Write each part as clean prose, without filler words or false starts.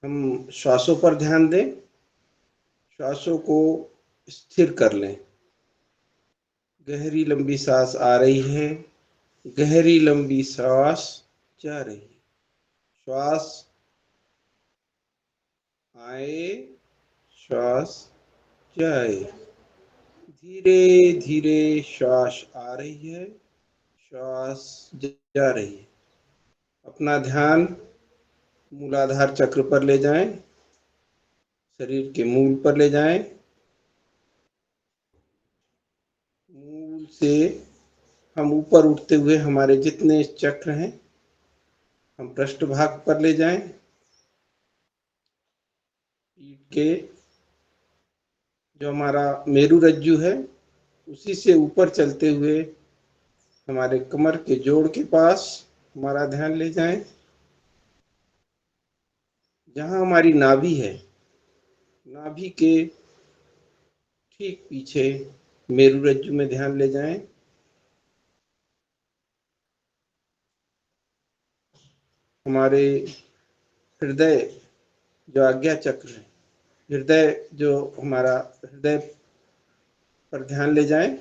हम श्वासों पर ध्यान दें, श्वासों को स्थिर कर लें। गहरी लंबी सांस आ रही है, गहरी लंबी सांस जा रही है। श्वास आए, श्वास जाए। धीरे धीरे श्वास आ रही है, श्वास जा रही है। अपना ध्यान मूलाधार चक्र पर ले जाएं, शरीर के मूल पर ले जाएं। मूल से हम ऊपर उठते हुए हमारे जितने चक्र हैं हम पृष्ठभाग पर ले जाएं। पीठ के जो हमारा मेरु रज्जु है उसी से ऊपर चलते हुए हमारे कमर के जोड़ के पास हमारा ध्यान ले जाएं। जहां हमारी नाभि है, नाभि के ठीक पीछे मेरु रज्जु में ध्यान ले जाएं। हमारे हृदय जो आज्ञा चक्र है, हृदय जो हमारा हृदय पर ध्यान ले जाएं।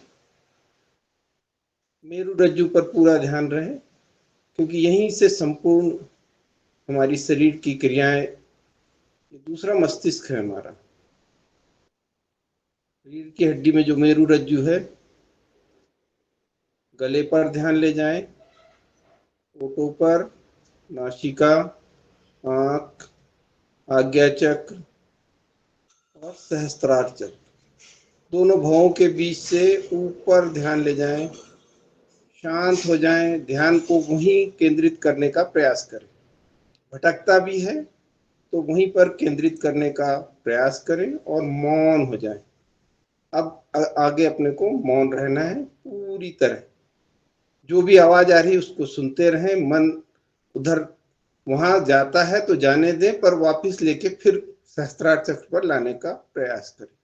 मेरु रज्जु पर पूरा ध्यान रहे, क्योंकि यहीं से संपूर्ण हमारी शरीर की क्रियाएं, दूसरा मस्तिष्क है हमारा। रीढ़ की हड्डी में जो मेरु रज्जु है, गले पर ध्यान ले जाएं, ओठों पर, नासिका, आंख, आज्ञा चक्र और सहस्त्रार चक्र, दोनों भवों के बीच से ऊपर ध्यान ले जाएं। शांत हो जाएं, ध्यान को वहीं केंद्रित करने का प्रयास करें। भटकता भी है तो वहीं पर केंद्रित करने का प्रयास करें और मौन हो जाएं। अब आगे अपने को मौन रहना है पूरी तरह। जो भी आवाज आ रही है उसको सुनते रहें। मन उधर वहां जाता है तो जाने दें, पर वापस लेके फिर सहस्त्रार चक्र पर लाने का प्रयास करें।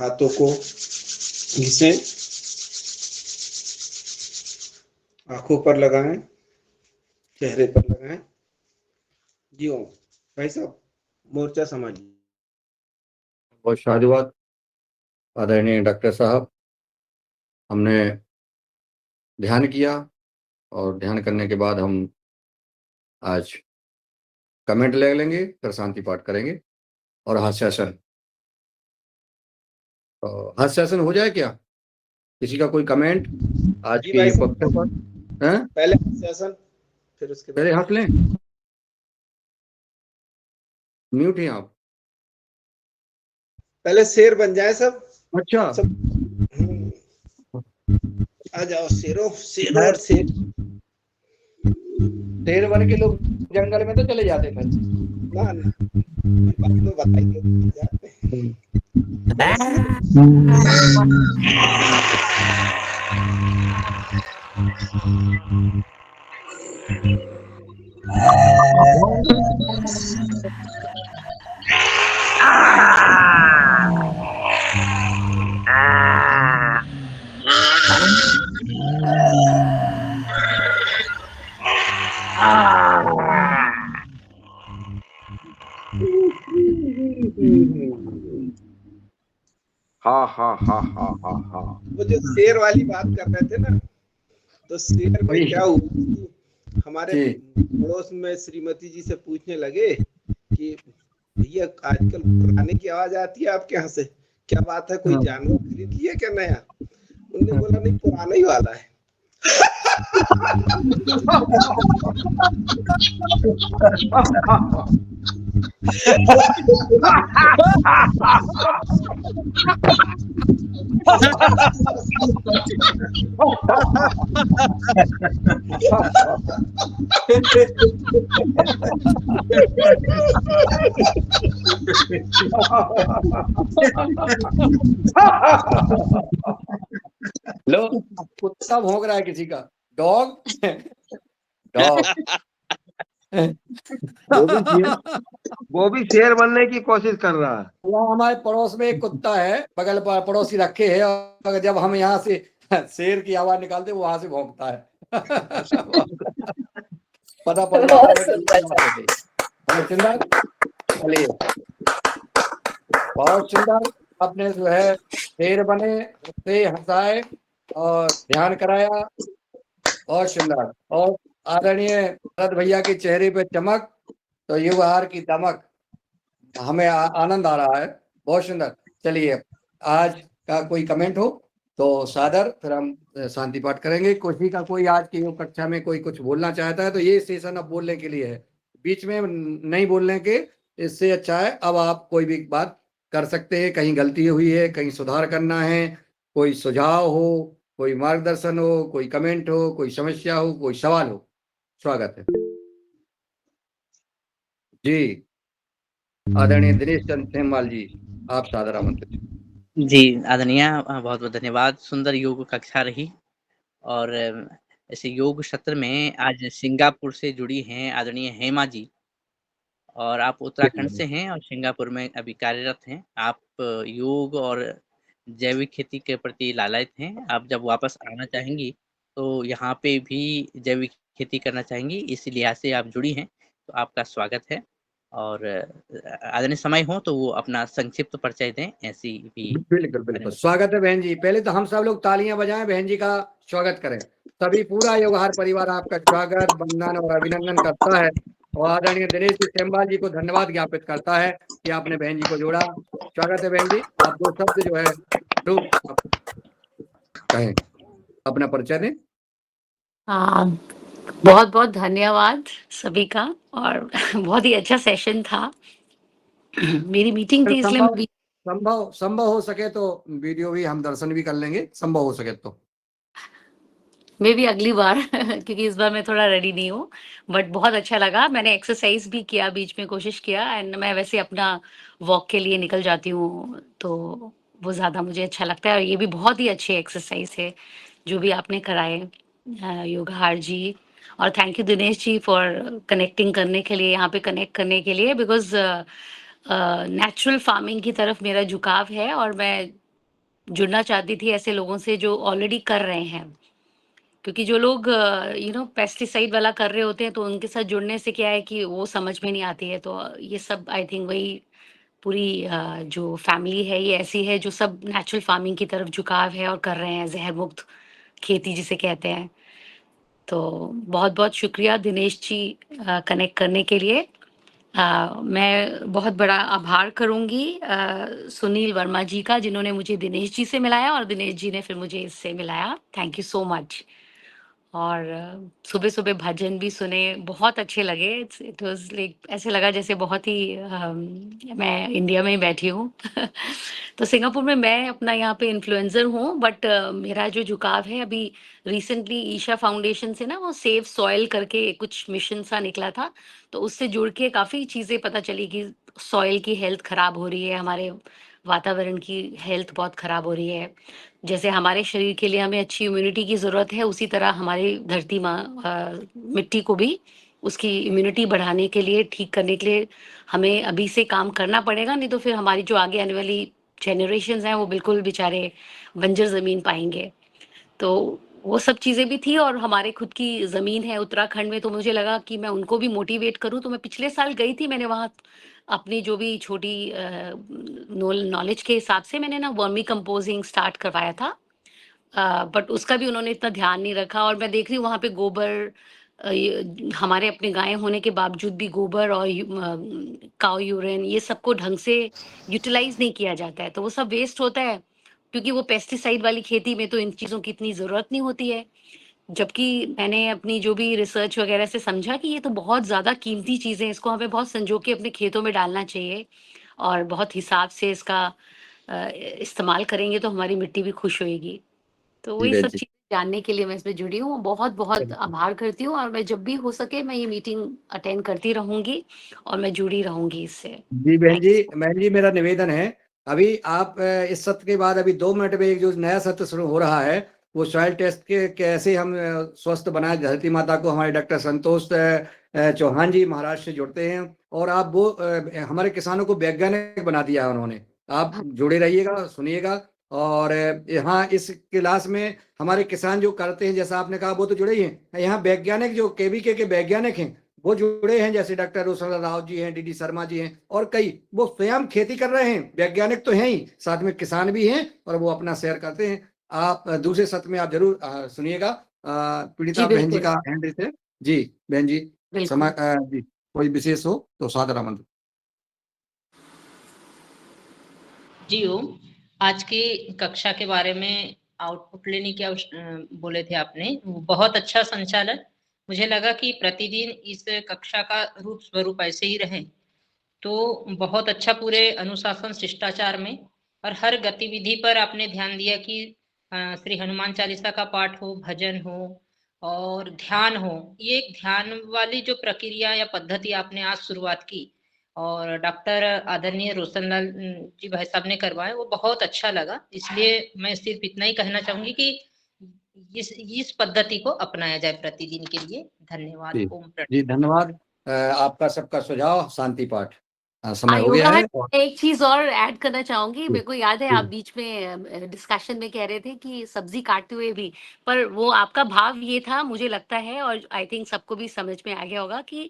हाथों को घिसें, आंखों पर लगाएं, चेहरे पर लगाएं। जी ओम भाई साहब, मोर्चा संभालिए। बहुत शादुबाद आदरणीय डॉक्टर साहब। हमने ध्यान किया और ध्यान करने के बाद हम आज कमेंट ले लेंगे, फिर शांति पाठ करेंगे और हास्यासन। तो हास्यासन हो जाए क्या? किसी का कोई कमेंट आज जी के भाई युग साहब, वक्तव्य पर? हैं? पहले हास्यासन, फिर उसके पहले बाद हंस लें। म्यूट हैं आप। पहले शेर बन जाए सब। अच्छा, सब आ जाओ शेरों, शेरों और शेर। शेर बन के लोग जंगल में तो चले जाते थे। ना ना, बाद में बताइए जाते हैं। पहले शेर। हाँ हाँ हाँ हाँ हाँ हाँ। वो जो शेर वाली बात कर रहे थे ना, तो शेर में वही। क्या हुआ कि हमारे जी। पड़ोस में श्रीमती जी से पूछने लगे कि भैया आजकल पुराने की आवाज आती है आपके यहाँ से, क्या बात है, कोई हाँ। जानवर खरीद लिया क्या नया? उनने बोला नहीं, पुराना ही वाला है। लो, कुत्ता भौंक रहा है किसी का। Dog dog. वो भी शेर बनने की कोशिश कर रहा है। वहाँ हमारे पड़ोस में एक कुत्ता है, बगल पर पड़ोसी रखे है, और जब हम यहाँ से शेर की आवाज निकालते वहां से भौंकता है। पता पड़ जाता है बहुत सुंदर। चलिए, बहुत सुंदर। आपने जो है शेर बने, से हंसाए और ध्यान कराया। बहुत सुंदर। और आदरणीय भरत भैया के चेहरे पे चमक, तो युग आहार की दमक, हमें आनंद आ रहा है। बहुत सुंदर। चलिए, आज का कोई कमेंट हो तो सादर, फिर हम शांति पाठ करेंगे। किसी का कोई आज की योग कक्षा में कोई कुछ बोलना चाहता है तो ये सेशन अब बोलने के लिए है, बीच में नहीं बोलने के। इससे अच्छा है अब आप कोई भी बात कर सकते हैं। कहीं गलती हुई है, कहीं सुधार करना है, कोई सुझाव हो, कोई मार्गदर्शन हो, कोई कमेंट हो, कोई समस्या हो, कोई सवाल हो, स्वागत है जी। आदरणीय दिनेश चंद सेमवाल जी, आप सादर आमंत्रित। जी आदरणीय, बहुत बहुत धन्यवाद। सुंदर योग कक्षा रही। और ऐसे योग सत्र में आज सिंगापुर से जुड़ी हैं आदरणीय हेमा जी, और आप उत्तराखंड से हैं और सिंगापुर में अभी कार्यरत हैं। आप योग और जैविक खेती के प्रति लालायित हैं। आप जब वापस आना चाहेंगी तो यहाँ पे भी जैविक खेती करना चाहेंगी, इस लिहाज से आप जुड़ी हैं, तो आपका स्वागत है। और आदरणीय समय हो तो वो अपना संक्षिप्त परिचय दें, ऐसी भी बिल्कुल बिल्कुल, स्वागत है बहन जी। पहले तो हम सब लोग तालियां बजाएं, बहन जी का स्वागत करें। सभी पूरा योगहार परिवार आपका स्वागत, वंदन और अभिनंदन करता है, और आदरणीय दिनेश जी सेमवाल जी को धन्यवाद ज्ञापित करता है कि आपने बहन जी को जोड़ा। स्वागत है बहन जी। आप दो शब्द जो है कहें, अपना परिचय दें। बहुत बहुत धन्यवाद सभी का, और बहुत ही अच्छा सेशन था। मेरी मीटिंग थी इसलिए मैं संभव हो सके तो वीडियो भी हम दर्शन भी कर लेंगे, संभव हो सके तो। मे भी अगली बार क्योंकि इस बार मैं थोड़ा रेडी नहीं हूँ, बट बहुत अच्छा लगा। मैंने एक्सरसाइज भी किया, बीच में कोशिश किया, एंड मैं वैसे अपना वॉक के लिए निकल जाती हूँ, तो वो ज़्यादा मुझे अच्छा लगता है। और ये भी बहुत ही अच्छी एक्सरसाइज है जो भी आपने कराए, योगाहार जी। और thank you Dinesh ji for connecting करने के लिए, यहाँ पे कनेक्ट करने के लिए, बिकॉज नेचुरल फार्मिंग की तरफ मेरा झुकाव है, और मैं जुड़ना चाहती थी ऐसे लोगों से जो ऑलरेडी कर रहे हैं। क्योंकि जो लोग पेस्टिसाइड वाला कर रहे होते हैं तो उनके साथ जुड़ने से क्या है कि वो समझ में नहीं आती है। तो ये सब आई थिंक वही पूरी जो फैमिली है ये ऐसी है जो सब नेचुरल फार्मिंग की तरफ झुकाव है और कर रहे हैं, ज़हर मुक्त खेती जिसे कहते हैं। तो बहुत-बहुत शुक्रिया दिनेश जी कनेक्ट करने के लिए। मैं बहुत बड़ा आभार करूँगी सुनील वर्मा जी का जिन्होंने मुझे दिनेश जी से मिलाया और दिनेश जी ने फिर मुझे इससे मिलाया। Thank you so much. और सुबह-सुबह भजन भी सुने, बहुत अच्छे लगे। इट वाज़ लाइक ऐसे लगा जैसे बहुत ही मैं इंडिया में ही बैठी हूँ। तो सिंगापुर में मैं अपना यहाँ पे इन्फ्लुएंसर हूँ बट मेरा जो झुकाव है अभी रिसेंटली ईशा फाउंडेशन से ना वो सेव सॉइल करके कुछ मिशन सा निकला था। तो उससे जुड़ के काफ़ी चीज़ें पता चली कि सॉइल की हेल्थ खराब हो रही है, हमारे वातावरण की हेल्थ बहुत खराब हो रही है। जैसे हमारे शरीर के लिए हमें अच्छी इम्यूनिटी की ज़रूरत है, उसी तरह हमारी धरती माँ मिट्टी को भी उसकी इम्यूनिटी बढ़ाने के लिए, ठीक करने के लिए हमें अभी से काम करना पड़ेगा, नहीं तो फिर हमारी जो आगे आने वाली जनरेशंस हैं, वो बिल्कुल बेचारे बंजर ज़मीन पाएँगे। तो वो सब चीज़ें भी थी और हमारे खुद की ज़मीन है उत्तराखंड में, तो मुझे लगा कि मैं उनको भी मोटिवेट करूँ, तो मैं पिछले साल गई थी, मैंने वहाँ अपनी जो भी छोटी नॉलेज के हिसाब से मैंने ना वर्मी कंपोज़िंग स्टार्ट करवाया था। बट उसका भी उन्होंने इतना ध्यान नहीं रखा और मैं देख रही हूँ वहाँ पे गोबर हमारे अपने गाय होने के बावजूद भी गोबर और काऊ यूरिन ये सबको ढंग से यूटिलाइज नहीं किया जाता है तो वो सब वेस्ट होता है क्योंकि वो पेस्टिसाइड वाली खेती में तो इन चीज़ों की इतनी ज़रूरत नहीं होती है जबकि मैंने अपनी जो भी रिसर्च वगैरह से समझा कि ये तो बहुत ज़्यादा कीमती चीज़ें हैं इसको हमें बहुत संजो के अपने खेतों में डालना चाहिए और बहुत हिसाब से इसका इस्तेमाल करेंगे तो हमारी मिट्टी भी खुश होएगी तो जी वही बहन सब जी। चीज़ें जानने के लिए मैं इसमें जुड़ी हूँ। बहुत-बहुत आभार करती हूँ और मैं जब भी हो सके मैं ये मीटिंग अटेंड करती रहूँगी और मैं जुड़ी रहूँगी इससे। जी थैंक यू। बहन जी मेरा निवेदन है अभी आप इस सत्र के बाद अभी 2 मिनट में एक जो नया सत्र शुरू हो रहा है वो सॉइल टेस्ट के कैसे हम स्वस्थ बनाए धरती माता को हमारे डॉक्टर संतोष चौहान जी महाराष्ट्र से जुड़ते हैं और आप वो हमारे किसानों को वैज्ञानिक बना दिया है उन्होंने आप हाँ, जुड़े रहिएगा सुनिएगा और यहाँ इस क्लास में हमारे किसान जो करते हैं जैसा आपने कहा वो तो जुड़े ही हैं यहाँ वैज्ञानिक जो केवीके के वैज्ञानिक हैं वो जुड़े हैं जैसे डॉक्टर रोशन राव जी हैं डीडी शर्मा जी हैं और कई वो स्वयं खेती कर रहे हैं वैज्ञानिक तो हैं ही साथ में किसान भी हैं और वो अपना शेयर करते हैं आप दूसरे सत्र में आप जरूर सुनिएगा जी पीड़िता बहन जी बिल्कुल, का हैंड है जी बहन जी बिल्कुल। जी कोई विशेष हो तो सादर आमंत्रित जी ओम आज की कक्षा के बारे में आउटपुट लेने की बोले थे आपने वो बहुत अच्छा संचालन मुझे लगा कि प्रतिदिन इस कक्षा का रूप स्वरूप ऐसे ही रहे तो बहुत अच्छा पूरे अनुशासन शिष्टाचार में और हर गतिविधि पर आपने ध्यान दिया कि श्री हनुमान चालीसा का पाठ हो भजन हो और ध्यान हो ये एक ध्यान वाली जो प्रक्रिया या पद्धति आपने आज शुरुआत की और डॉक्टर आदरणीय रोशनलाल जी भाई साहब ने करवाए वो बहुत अच्छा लगा इसलिए मैं सिर्फ इतना ही कहना चाहूंगी कि इस पद्धति को अपनाया जाए प्रतिदिन के लिए धन्यवाद जी ओम प्रणव जी धन्यवाद आपका सबका सुझाव शांति पाठ समय हो गया योगा है हट और एक चीज़ और ऐड करना चाहूँगी। जी मेरे को याद है जी आप बीच में डिस्कशन में कह रहे थे कि सब्ज़ी काटते हुए भी, पर वो आपका भाव ये था मुझे लगता है और आई थिंक सबको भी समझ में आ गया होगा कि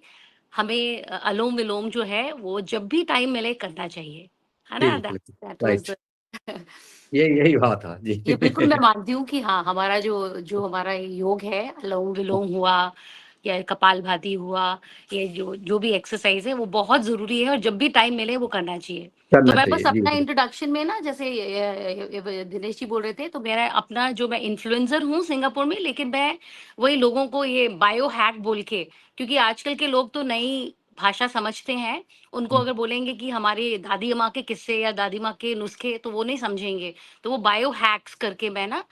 हमें अलोम-विलोम जो है वो जब भी टाइम मिले करना चाहिए। है ना? बिल्कुल दैट राइट वाज़ ये यही बात था जी ये बिल्कुल मैं मानती हूँ कि हाँ, हमारा जो जो हमारा योग है, अनुलोम-विलोम हुआ या कपालभाति हुआ, ये जो जो भी एक्सरसाइज़ है वो बहुत ज़रूरी है और जब भी टाइम मिले वो करना चाहिए। तो करना मैं बस चाहिए जी अपना इंट्रोडक्शन में ना जैसे दिनेश जी बोल रहे थे तो मेरा अपना जो मैं इन्फ्लुएंसर हूँ सिंगापुर में लेकिन मैं वही लोगों को ये बायो हैक बोल के क्योंकि आजकल के लोग तो नई भाषा समझते हैं, उनको अगर बोलेंगे कि हमारी दादी माँ के किस्से या दादी माँ के नुस्खे तो वो नहीं समझेंगे। तो वो बायो हैक्स करके मैं ना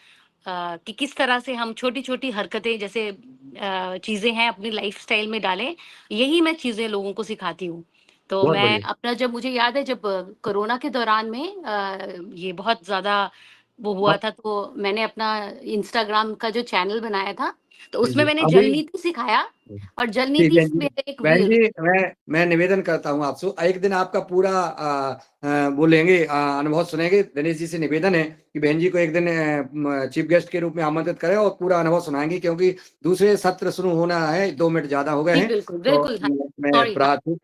कि किस तरह से हम छोटी-छोटी हरकतें जैसे चीज़ें हैं अपनी लाइफ़स्टाइल में डालें, यही मैं चीज़ें लोगों को सिखाती हूँ। तो बहुत मैं बढ़िया अपना जब मुझे याद है जब कोरोना के दौरान में ये बहुत ज़्यादा वो हुआ था, तो मैंने अपना इंस्टाग्राम का जो चैनल बनाया था, तो उसमें मैंने अभी जल नीति सिखाया, और जल ठीक नीति है से जी। मेरे एक बहन वीर जी, मैं निवेदन करता हूँ आपसे, एक दिन आपका पूरा वो लेंगे, अनुभव सुनेंगे। दिनेश जी से निवेदन है कि बहन जी को एक दिन चीफ गेस्ट के रूप में आमंत्रित करें और पूरा अनुभव सुनाएंगे, क्योंकि दूसरे सत्र शुरू होना है, 2 मिनट ज्यादा हो गए जी, हैं। बिल्कुल, तो बिल्कुल, हाँ, मैं सॉरी, हाँ। प्रार्थी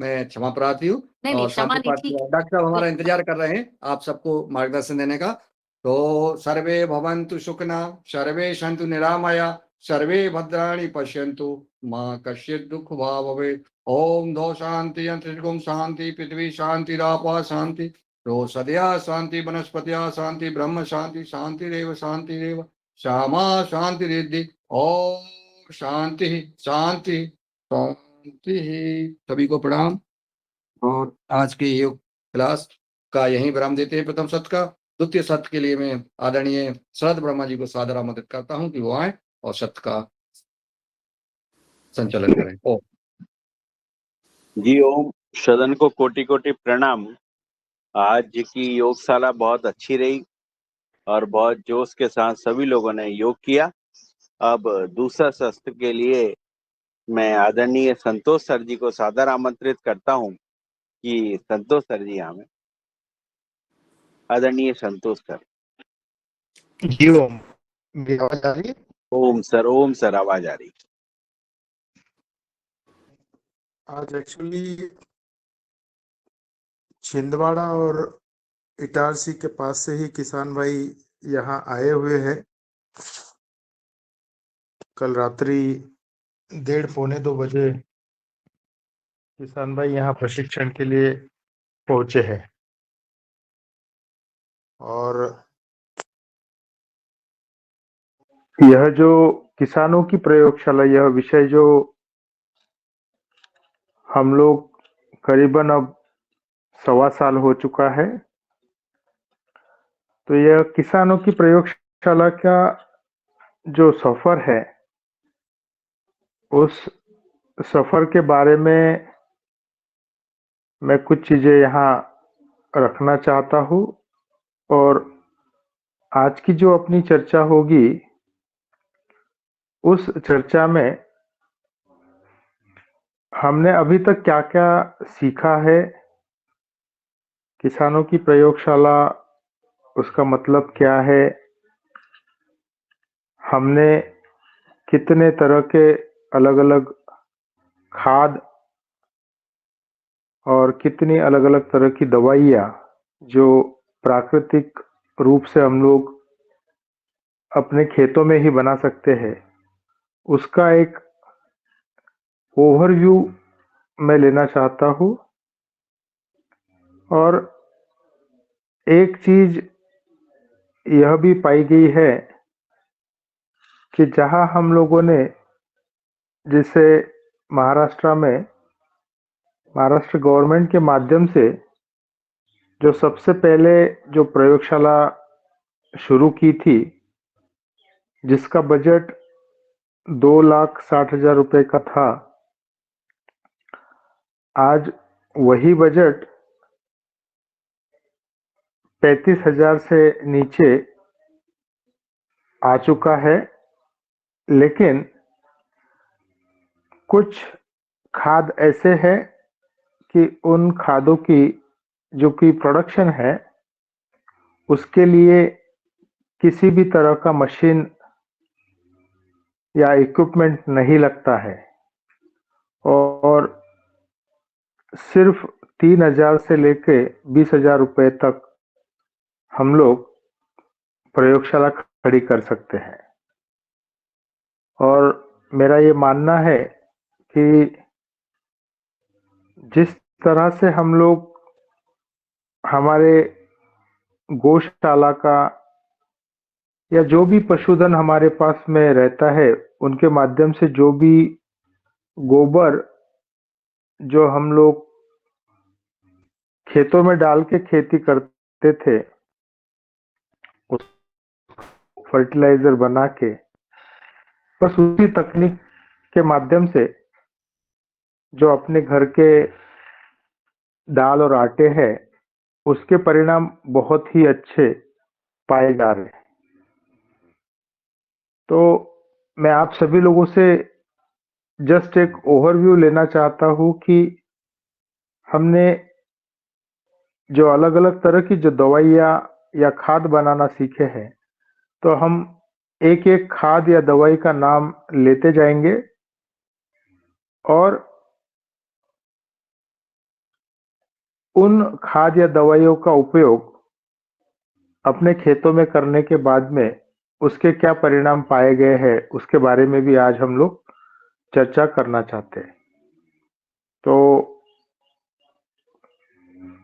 मैं क्षमा प्रार्थी हूँ। नहीं, नहीं, और क्षमा शांति नहीं, पाठ ठीक है। डॉक्टर साहब हमारा बिल्कुल। इंतजार कर रहे हैं आप सबको मार्गदर्शन देने का। तो सर्वे भवन्तु सुखिनः, सर्वे सन्तु निरामया, सर्वे भद्राणि पश्यन्तु, मां कश्चित् दुःख भाग् भवेत्। ओम दो शांति अंतरिक्षं शांति पृथ्वी शांति रापा शांति रोषधया शांति वनस्पतिया शांति ब्रह्म शांति शांतिरेव शांतिरेव श्यामा शांति रिद्धि। ओम शांति शांति शांति। सभी को प्रणाम। और आज के योग क्लास का यही विराम देते हैं प्रथम सत्र का। द्वितीय सत्र के लिए मैं आदरणीय शरद ब्रह्मा जी को सादर आमंत्रित करता हूं कि वो आए और सत्र का संचालन करें। ओम जी ओम। सदन को कोटि कोटि प्रणाम। आज की योगशाला बहुत अच्छी रही और बहुत जोश के साथ सभी लोगों ने योग किया। अब दूसरा सत्र के लिए मैं आदरणीय संतोष सर जी को सादर आमंत्रित करता हूं कि संतोष सर जी हमें। आदरणीय संतोष सर। जी ओम। मेरी आवाज आ रही है? ओम सर आवाज आ रही। आज एक्चुअली छिंदवाड़ा और इटारसी के पास से ही किसान भाई यहाँ आए हुए हैं। कल रात्रि 1:30-2 बजे किसान भाई यहाँ प्रशिक्षण के लिए पहुंचे हैं। और यह जो किसानों की प्रयोगशाला, यह विषय जो हम लोग करीबन अब 1.25 साल हो चुका है, तो यह किसानों की प्रयोगशाला का जो सफर है, उस सफर के बारे में मैं कुछ चीजें यहाँ रखना चाहता हूँ। और आज की जो अपनी चर्चा होगी, उस चर्चा में हमने अभी तक क्या क्या सीखा है, किसानों की प्रयोगशाला उसका मतलब क्या है, हमने कितने तरह के अलग अलग खाद और कितनी अलग अलग तरह की दवाइयाँ जो प्राकृतिक रूप से हम लोग अपने खेतों में ही बना सकते हैं, उसका एक ओवरव्यू मैं लेना चाहता हूँ। और एक चीज यह भी पाई गई है कि जहां हम लोगों ने, जैसे महाराष्ट्र में, महाराष्ट्र गवर्नमेंट के माध्यम से जो सबसे पहले जो प्रयोगशाला शुरू की थी, जिसका बजट 2,60,000 रुपए का था, आज वही बजट 35,000 से नीचे आ चुका है। लेकिन कुछ खाद ऐसे हैं कि उन खादों की जो कि प्रोडक्शन है, उसके लिए किसी भी तरह का मशीन या इक्विपमेंट नहीं लगता है, और सिर्फ 3,000 से लेके 20,000 रुपए तक हम लोग प्रयोगशाला खड़ी कर सकते हैं। और मेरा ये मानना है कि जिस तरह से हम लोग हमारे गौशाला का या जो भी पशुधन हमारे पास में रहता है, उनके माध्यम से जो भी गोबर जो हम लोग खेतों में डाल के खेती करते थे, उस फर्टिलाइजर बना के, बस उसी तकनीक के माध्यम से जो अपने घर के दाल और आटे हैं, उसके परिणाम बहुत ही अच्छे पाए जा रहे हैं। तो मैं आप सभी लोगों से जस्ट एक ओवरव्यू लेना चाहता हूं कि हमने जो अलग-अलग तरह की जो दवाइयाँ या खाद बनाना सीखे हैं, तो हम एक-एक खाद या दवाई का नाम लेते जाएंगे और उन खाद या दवाइयों का उपयोग अपने खेतों में करने के बाद में उसके क्या परिणाम पाए गए हैं, उसके बारे में भी आज हम लोग चर्चा करना चाहते हैं। तो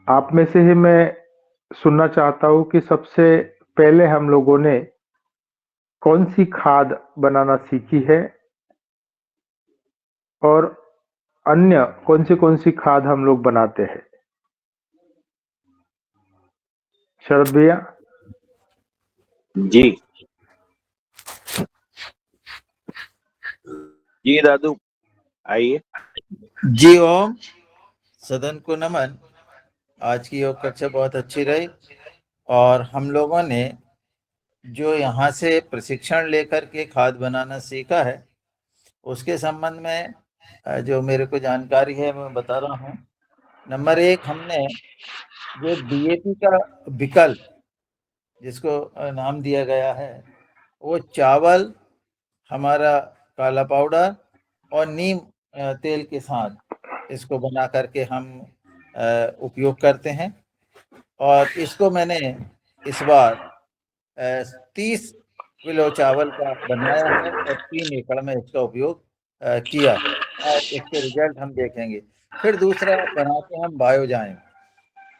आप में से ही मैं सुनना चाहता हूं कि सबसे पहले हम लोगों ने कौन सी खाद बनाना सीखी है और अन्य कौन सी खाद हम लोग बनाते हैं। शरद भैया। जी जी दादू, आइए। जी ओम, सदन को नमन। आज की योग कक्षा बहुत अच्छी रही और हम लोगों ने जो यहाँ से प्रशिक्षण लेकर के खाद बनाना सीखा है उसके संबंध में जो मेरे को जानकारी है मैं बता रहा हूँ। नंबर 1, हमने जो डीएपी का विकल्प जिसको नाम दिया गया है, वो चावल, हमारा काला पाउडर और नीम तेल के साथ इसको बना करके हम उपयोग करते हैं। और इसको मैंने इस बार 30 किलो चावल का बनाया है और 3 एकड़ में इसका उपयोग किया है और इसके रिजल्ट हम देखेंगे। फिर दूसरा बनाते हैं हम बायोजाइम।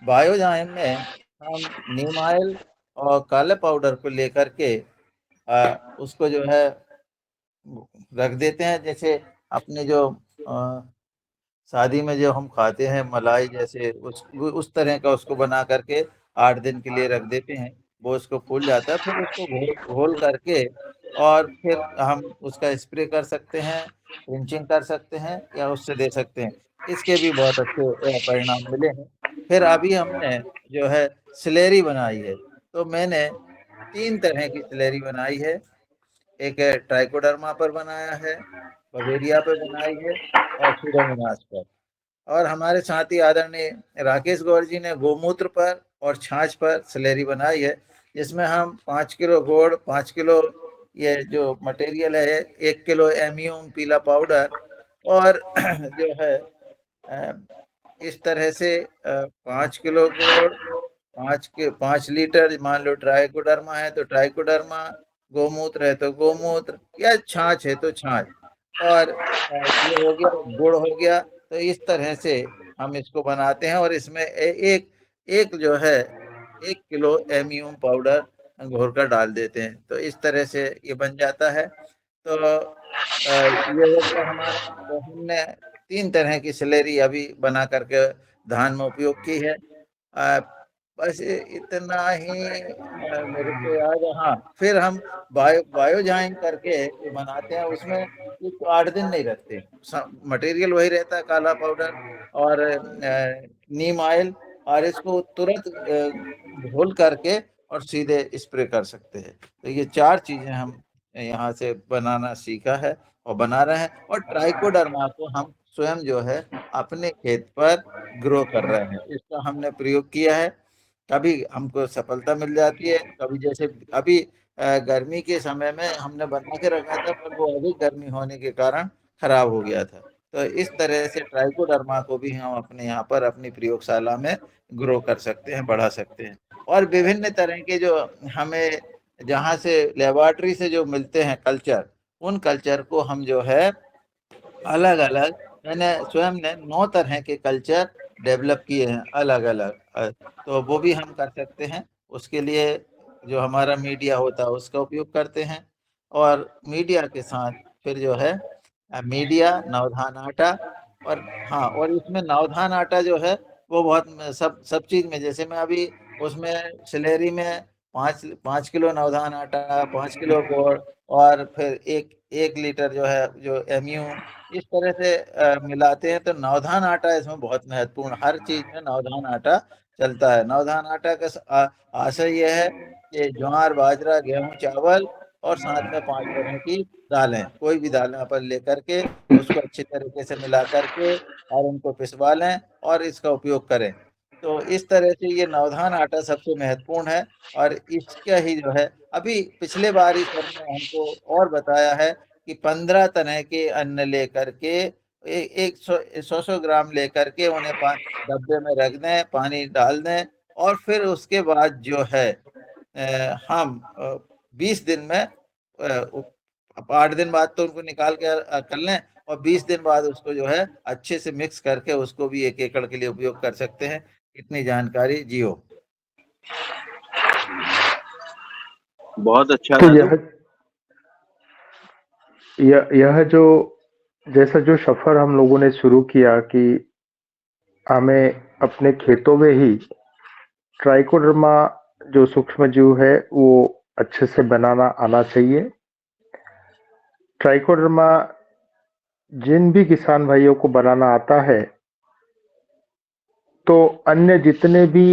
बायोजाइम में हम नीम ऑयल और काले पाउडर को लेकर के उसको जो है रख देते हैं। जैसे अपने जो शादी में जो हम खाते हैं मलाई, जैसे उस तरह का उसको बना करके 8 दिन के लिए रख देते हैं। वो उसको फूल जाता है, फिर उसको घोल करके और फिर हम उसका स्प्रे कर सकते हैं, रिंचिंग कर सकते हैं या उससे दे सकते हैं। इसके भी बहुत अच्छे परिणाम मिले हैं। फिर अभी हमने जो है स्लेरी बनाई है, तो मैंने 3 तरह की स्लेरी बनाई है। एक ट्राइकोडर्मा पर बनाया है, बवेरिया पर बनाई है और सूडोमोनास पर। और हमारे साथी आदरणीय राकेश गौर जी ने गोमूत्र पर और छाछ पर स्लेरी बनाई है, जिसमें हम 5 किलो गुड़, 5 किलो ये जो मटेरियल है, 1 किलो एमियम पीला पाउडर और जो है इस तरह से 5 किलो गुड़, 5 लीटर मान लो ट्राइकोडर्मा है तो ट्राइकोडर्मा, गोमूत्र है तो गोमूत्र या छाछ है तो छाछ, और ये हो गया गुड़ हो गया। तो इस तरह से हम इसको बनाते हैं और इसमें एक जो है 1 किलो एमियम पाउडर घोल कर डाल देते हैं। तो इस तरह से ये बन जाता है। तो ये हो गया हमारा। तो हमने 3 तरह की स्लेरी अभी बना करके धान में उपयोग की है। बस इतना ही मेरे को याद है। हाँ, फिर हम बायोजाइन करके जो बनाते हैं उसमें इसको 8 दिन नहीं रखते। मटेरियल वही रहता है, काला पाउडर और नीम ऑयल, और इसको तुरंत घोल करके और सीधे स्प्रे कर सकते हैं। तो ये 4 चीजें हम यहाँ से बनाना सीखा है और बना रहे हैं। और ट्राइकोडर्मा को हम स्वयं जो है अपने खेत पर ग्रो कर रहे हैं। इसका हमने प्रयोग किया है। कभी हमको सफलता मिल जाती है, कभी जैसे अभी गर्मी के समय में हमने बना के रखा था, पर वो अधिक गर्मी होने के कारण खराब हो गया था। तो इस तरह से ट्राइकोडर्मा को भी हम अपने यहाँ पर अपनी प्रयोगशाला में ग्रो कर सकते हैं, बढ़ा सकते हैं। और विभिन्न तरह के जो हमें जहाँ से लेबोरेटरी से जो मिलते हैं कल्चर, उन कल्चर को हम जो है अलग अलग, मैंने स्वयं ने 9 तरह के कल्चर डेवलप किए हैं अलग अलग। तो वो भी हम कर सकते हैं। उसके लिए जो हमारा मीडिया होता है उसका उपयोग करते हैं। और मीडिया के साथ फिर जो है मीडिया, नवधान आटा, और हाँ, और इसमें नवधान आटा जो है वो बहुत सब चीज में, जैसे मैं अभी उसमें स्लेरी में 5 किलो नवधान आटा, 5 किलो गुड़ और फिर 1 लीटर जो है जो MU इस तरह से मिलाते हैं। तो नवधान आटा इसमें बहुत महत्वपूर्ण, हर चीज में नवधान आटा चलता है। नवधान आटा का आशय यह है कि ज्वार, बाजरा, गेहूं, चावल और साथ में 5 तरह की दालें, कोई भी दालें अपन लेकर के उसको अच्छी तरीके से मिला करके और उनको पिसवा लें और इसका उपयोग करें। तो इस तरह से ये नवधान आटा सबसे महत्वपूर्ण है। और इसका ही जो है अभी पिछले बार ही सर ने हमको और बताया है कि 15 तरह के अन्न लेकर के 100 ग्राम लेकर के उन्हें डब्बे में रख दें, पानी डाल दें और फिर उसके बाद जो है हम 20 दिन में 8 दिन बाद तो उनको निकाल के कर लें और 20 दिन बाद उसको जो है अच्छे से मिक्स करके उसको भी 1 एकड़ के लिए उपयोग कर सकते हैं। इतनी जानकारी जियो। बहुत अच्छा तो दादू। यह जो जैसा जो सफर हम लोगों ने शुरू किया कि हमें अपने खेतों में ही ट्राइकोडर्मा जो सूक्ष्म जीव है वो अच्छे से बनाना आना चाहिए। ट्राइकोडर्मा जिन भी किसान भाइयों को बनाना आता है तो अन्य जितने भी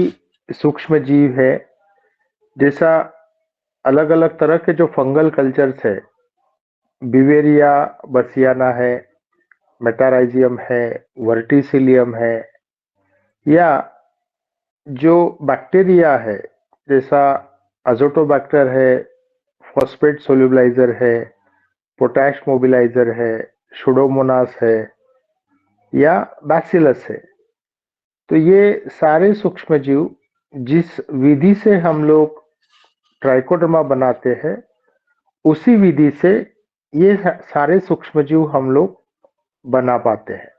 सूक्ष्म जीव है, जैसा अलग अलग तरह के जो फंगल कल्चर्स है, बिवेरिया बसियाना है, मेटाराइजियम है, वर्टिसिलियम है, या जो बैक्टीरिया है जैसा अजोटोबैक्टर है, फॉस्फेट सोल्यूबलाइजर है, पोटैश मोबिलाइजर है, सुडोमोनास है या बैसिलस है। तो ये सारे सूक्ष्म जीव जिस विधि से हम लोग ट्राइकोडर्मा बनाते हैं उसी विधि से ये सारे सूक्ष्म जीव हम लोग बना पाते हैं।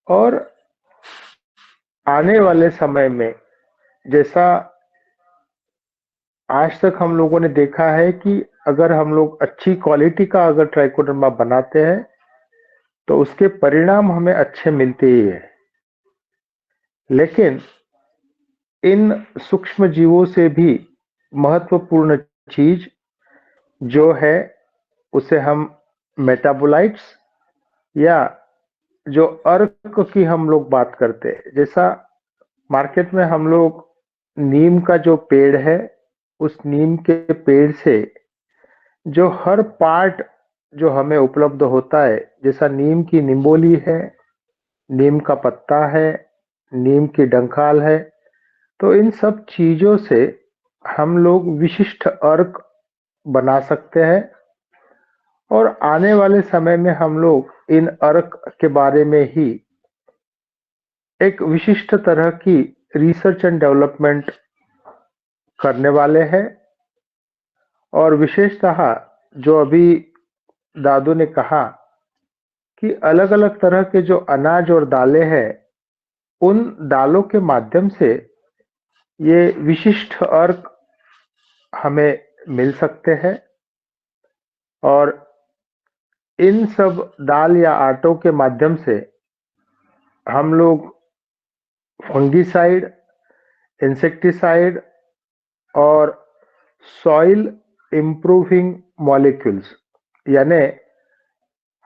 और आने वाले समय में जैसा आज तक हम लोगों ने देखा है कि अगर हम लोग अच्छी क्वालिटी का अगर ट्राइकोडर्मा बनाते हैं तो उसके परिणाम हमें अच्छे मिलते ही है। लेकिन इन सूक्ष्म जीवों से भी महत्वपूर्ण चीज जो है उसे हम मेटाबोलाइट्स या जो अर्क की हम लोग बात करते हैं, जैसा मार्केट में हम लोग नीम का जो पेड़ है उस नीम के पेड़ से जो हर पार्ट जो हमें उपलब्ध होता है, जैसा नीम की निम्बोली है, नीम का पत्ता है, नीम की डंखाल है, तो इन सब चीजों से हम लोग विशिष्ट अर्क बना सकते हैं। और आने वाले समय में हम लोग इन अर्क के बारे में ही एक विशिष्ट तरह की रिसर्च एंड डेवलपमेंट करने वाले हैं। और विशेषतः जो अभी दादू ने कहा कि अलग अलग तरह के जो अनाज और दालें हैं, उन दालों के माध्यम से ये विशिष्ट अर्क हमें मिल सकते हैं। और इन सब दाल या आटों के माध्यम से हम लोग फंगीसाइड, इंसेक्टिसाइड और सॉइल इम्प्रूविंग मॉलिक्यूल्स, यानी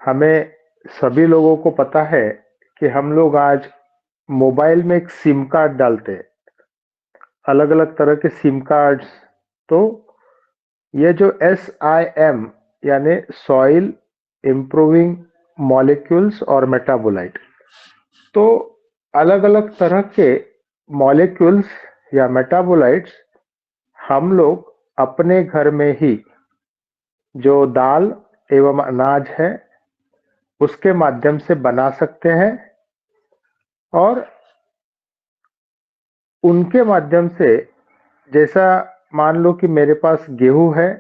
हमें सभी लोगों को पता है कि हम लोग आज मोबाइल में एक सिम कार्ड डालते हैं, अलग अलग तरह के सिम कार्ड्स। तो ये जो SIM यानी सॉइल इम्प्रूविंग मॉलिक्यूल्स और मेटाबोलाइट, तो अलग अलग तरह के मॉलिक्यूल्स या मेटाबोलाइट्स हम लोग अपने घर में ही जो दाल एवं अनाज है उसके माध्यम से बना सकते हैं। और उनके माध्यम से, जैसा मान लो कि मेरे पास गेहूं है,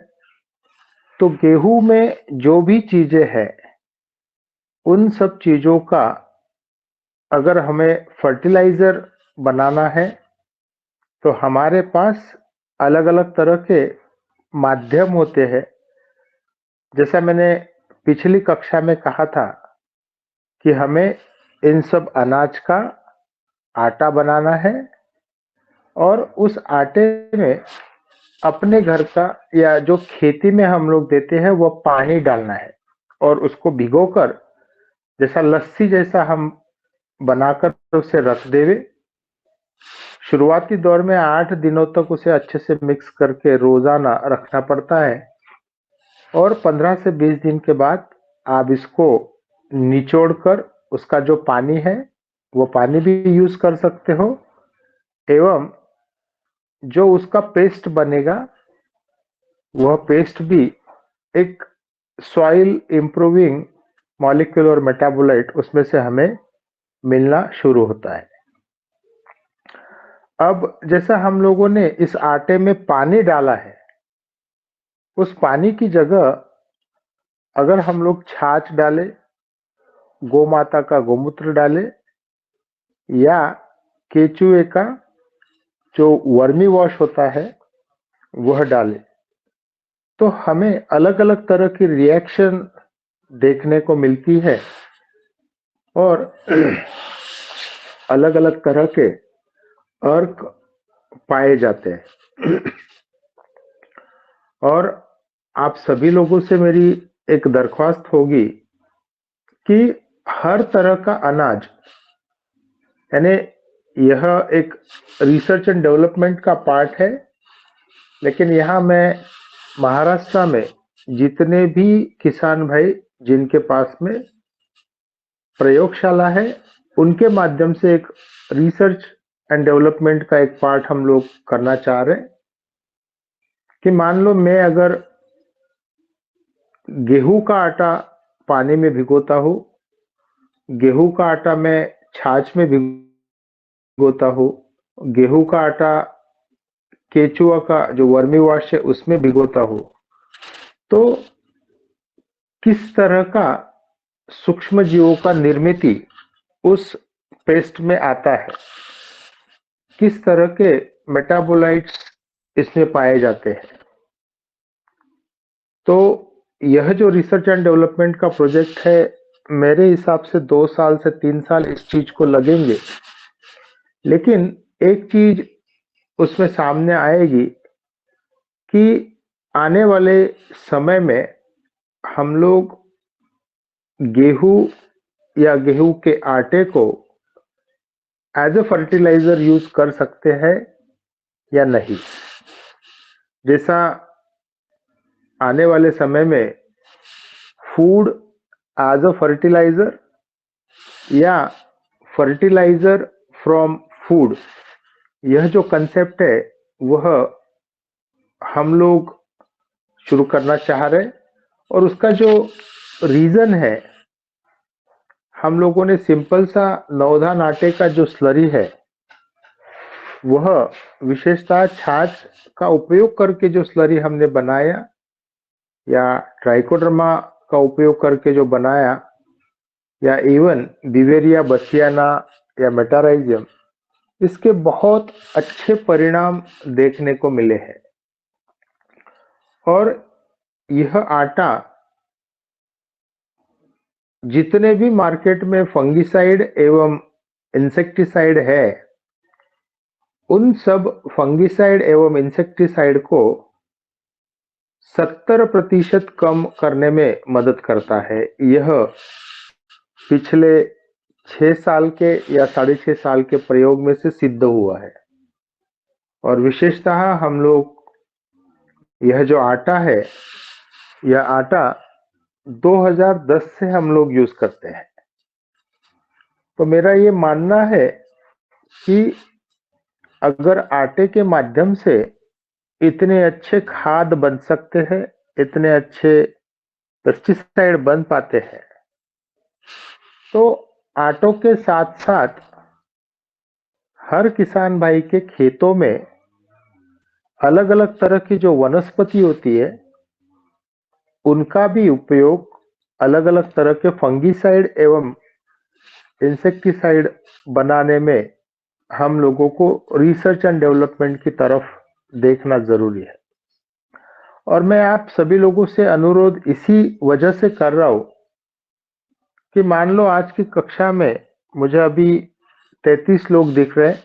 तो गेहूं में जो भी चीजें हैं उन सब चीजों का अगर हमें फर्टिलाइजर बनाना है तो हमारे पास अलग अलग तरह के माध्यम होते हैं। जैसा मैंने पिछली कक्षा में कहा था कि हमें इन सब अनाज का आटा बनाना है और उस आटे में अपने घर का या जो खेती में हम लोग देते हैं वो पानी डालना है और उसको भिगोकर जैसा लस्सी जैसा हम बनाकर उसे रख देवे। शुरुआती दौर में 8 दिनों तक उसे अच्छे से मिक्स करके रोजाना रखना पड़ता है और 15 से 20 दिन के बाद आप इसको निचोड़कर उसका जो पानी है वो पानी भी यूज कर सकते हो एवं जो उसका पेस्ट बनेगा वह पेस्ट भी एक सॉइल इंप्रूविंग मॉलिक्यूल और मेटाबोलाइट उसमें से हमें मिलना शुरू होता है। अब जैसा हम लोगों ने इस आटे में पानी डाला है, उस पानी की जगह अगर हम लोग छाछ डालें, गौ माता का गोमूत्र डालें या केचुए का जो वर्मी वॉश होता है वह डालें, तो हमें अलग अलग तरह की रिएक्शन देखने को मिलती है और अलग अलग तरह के अर्क पाए जाते हैं। और आप सभी लोगों से मेरी एक दरख्वास्त होगी कि हर तरह का अनाज, यानी यह एक रिसर्च एंड डेवलपमेंट का पार्ट है, लेकिन यहाँ मैं महाराष्ट्र में जितने भी किसान भाई जिनके पास में प्रयोगशाला है उनके माध्यम से एक रिसर्च एंड डेवलपमेंट का एक पार्ट हम लोग करना चाह रहे हैं कि मान लो मैं अगर गेहूं का आटा पानी में भिगोता हूँ, गेहूं का आटा मैं छाछ में भिगोता हूँ, गेहूं का आटा केचुआ का जो वर्मी वॉश है उसमें भिगोता हूँ, तो किस तरह का सूक्ष्म जीवों का निर्मिति उस पेस्ट में आता है, किस तरह के मेटाबोलाइट्स इसमें पाए जाते हैं। तो यह जो रिसर्च एंड डेवलपमेंट का प्रोजेक्ट है, मेरे हिसाब से 2 साल से 3 साल इस चीज को लगेंगे, लेकिन एक चीज उसमें सामने आएगी कि आने वाले समय में हम लोग गेहूं या गेहूं के आटे को एज ए फर्टिलाइजर यूज कर सकते हैं या नहीं। जैसा आने वाले समय में फूड एज अ फर्टिलाइजर या फर्टिलाइजर फ्रॉम फूड, यह जो कंसेप्ट है वह हम लोग शुरू करना चाह रहे हैं और उसका जो रीजन है, हम लोगों ने सिंपल सा नवधान आटे का जो स्लरी है वह विशेषतः छाछ का उपयोग करके जो स्लरी हमने बनाया या ट्राइकोडर्मा का उपयोग करके जो बनाया या इवन बिवेरिया बसियाना या मेटाराइजियम, इसके बहुत अच्छे परिणाम देखने को मिले हैं। और यह आटा जितने भी मार्केट में फंगिसाइड एवं इंसेक्टिसाइड है, उन सब फंगिसाइड एवं इंसेक्टिसाइड को 70% कम करने में मदद करता है। यह पिछले 6 साल के या 6.5 साल के प्रयोग में से सिद्ध हुआ है। और विशेषतः हम लोग यह जो आटा है, यह आटा 2010 से हम लोग यूज करते हैं। तो मेरा ये मानना है कि अगर आटे के माध्यम से इतने अच्छे खाद बन सकते हैं, इतने अच्छे पेस्टिसाइड बन पाते हैं, तो आटों के साथ साथ हर किसान भाई के खेतों में अलग अलग तरह की जो वनस्पति होती है उनका भी उपयोग अलग अलग तरह के फंगिसाइड एवं इंसेक्टिसाइड बनाने में हम लोगों को रिसर्च एंड डेवलपमेंट की तरफ देखना जरूरी है। और मैं आप सभी लोगों से अनुरोध इसी वजह से कर रहा हूं कि मान लो आज की कक्षा में मुझे अभी 33 लोग दिख रहे हैं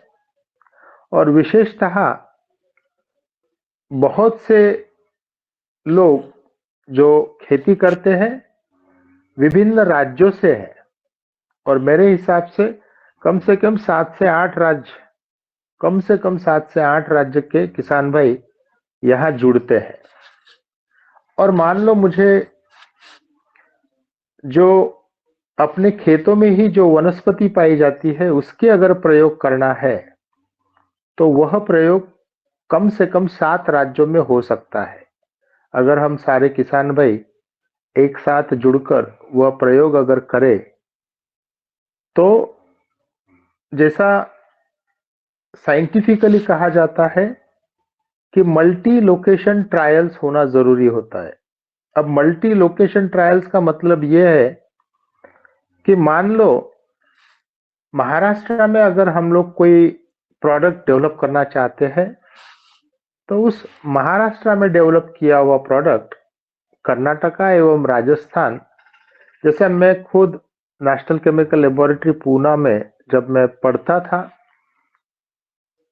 और विशेषतः बहुत से लोग जो खेती करते हैं विभिन्न राज्यों से हैं और मेरे हिसाब से कम 7 से 8 राज्य, कम से कम 7 से 8 राज्य के किसान भाई यहाँ जुड़ते हैं। और मान लो मुझे जो अपने खेतों में ही जो वनस्पति पाई जाती है उसके अगर प्रयोग करना है तो वह प्रयोग कम से कम 7 राज्यों में हो सकता है। अगर हम सारे किसान भाई एक साथ जुड़कर वह प्रयोग अगर करें तो जैसा साइंटिफिकली कहा जाता है कि मल्टी लोकेशन ट्रायल्स होना जरूरी होता है। अब मल्टी लोकेशन ट्रायल्स का मतलब यह है कि मान लो महाराष्ट्र में अगर हम लोग कोई प्रोडक्ट डेवलप करना चाहते हैं तो उस महाराष्ट्र में डेवलप किया हुआ प्रोडक्ट कर्नाटका एवं राजस्थान, जैसे मैं खुद नेशनल केमिकल लेबोरेटरी पूना में जब मैं पढ़ता था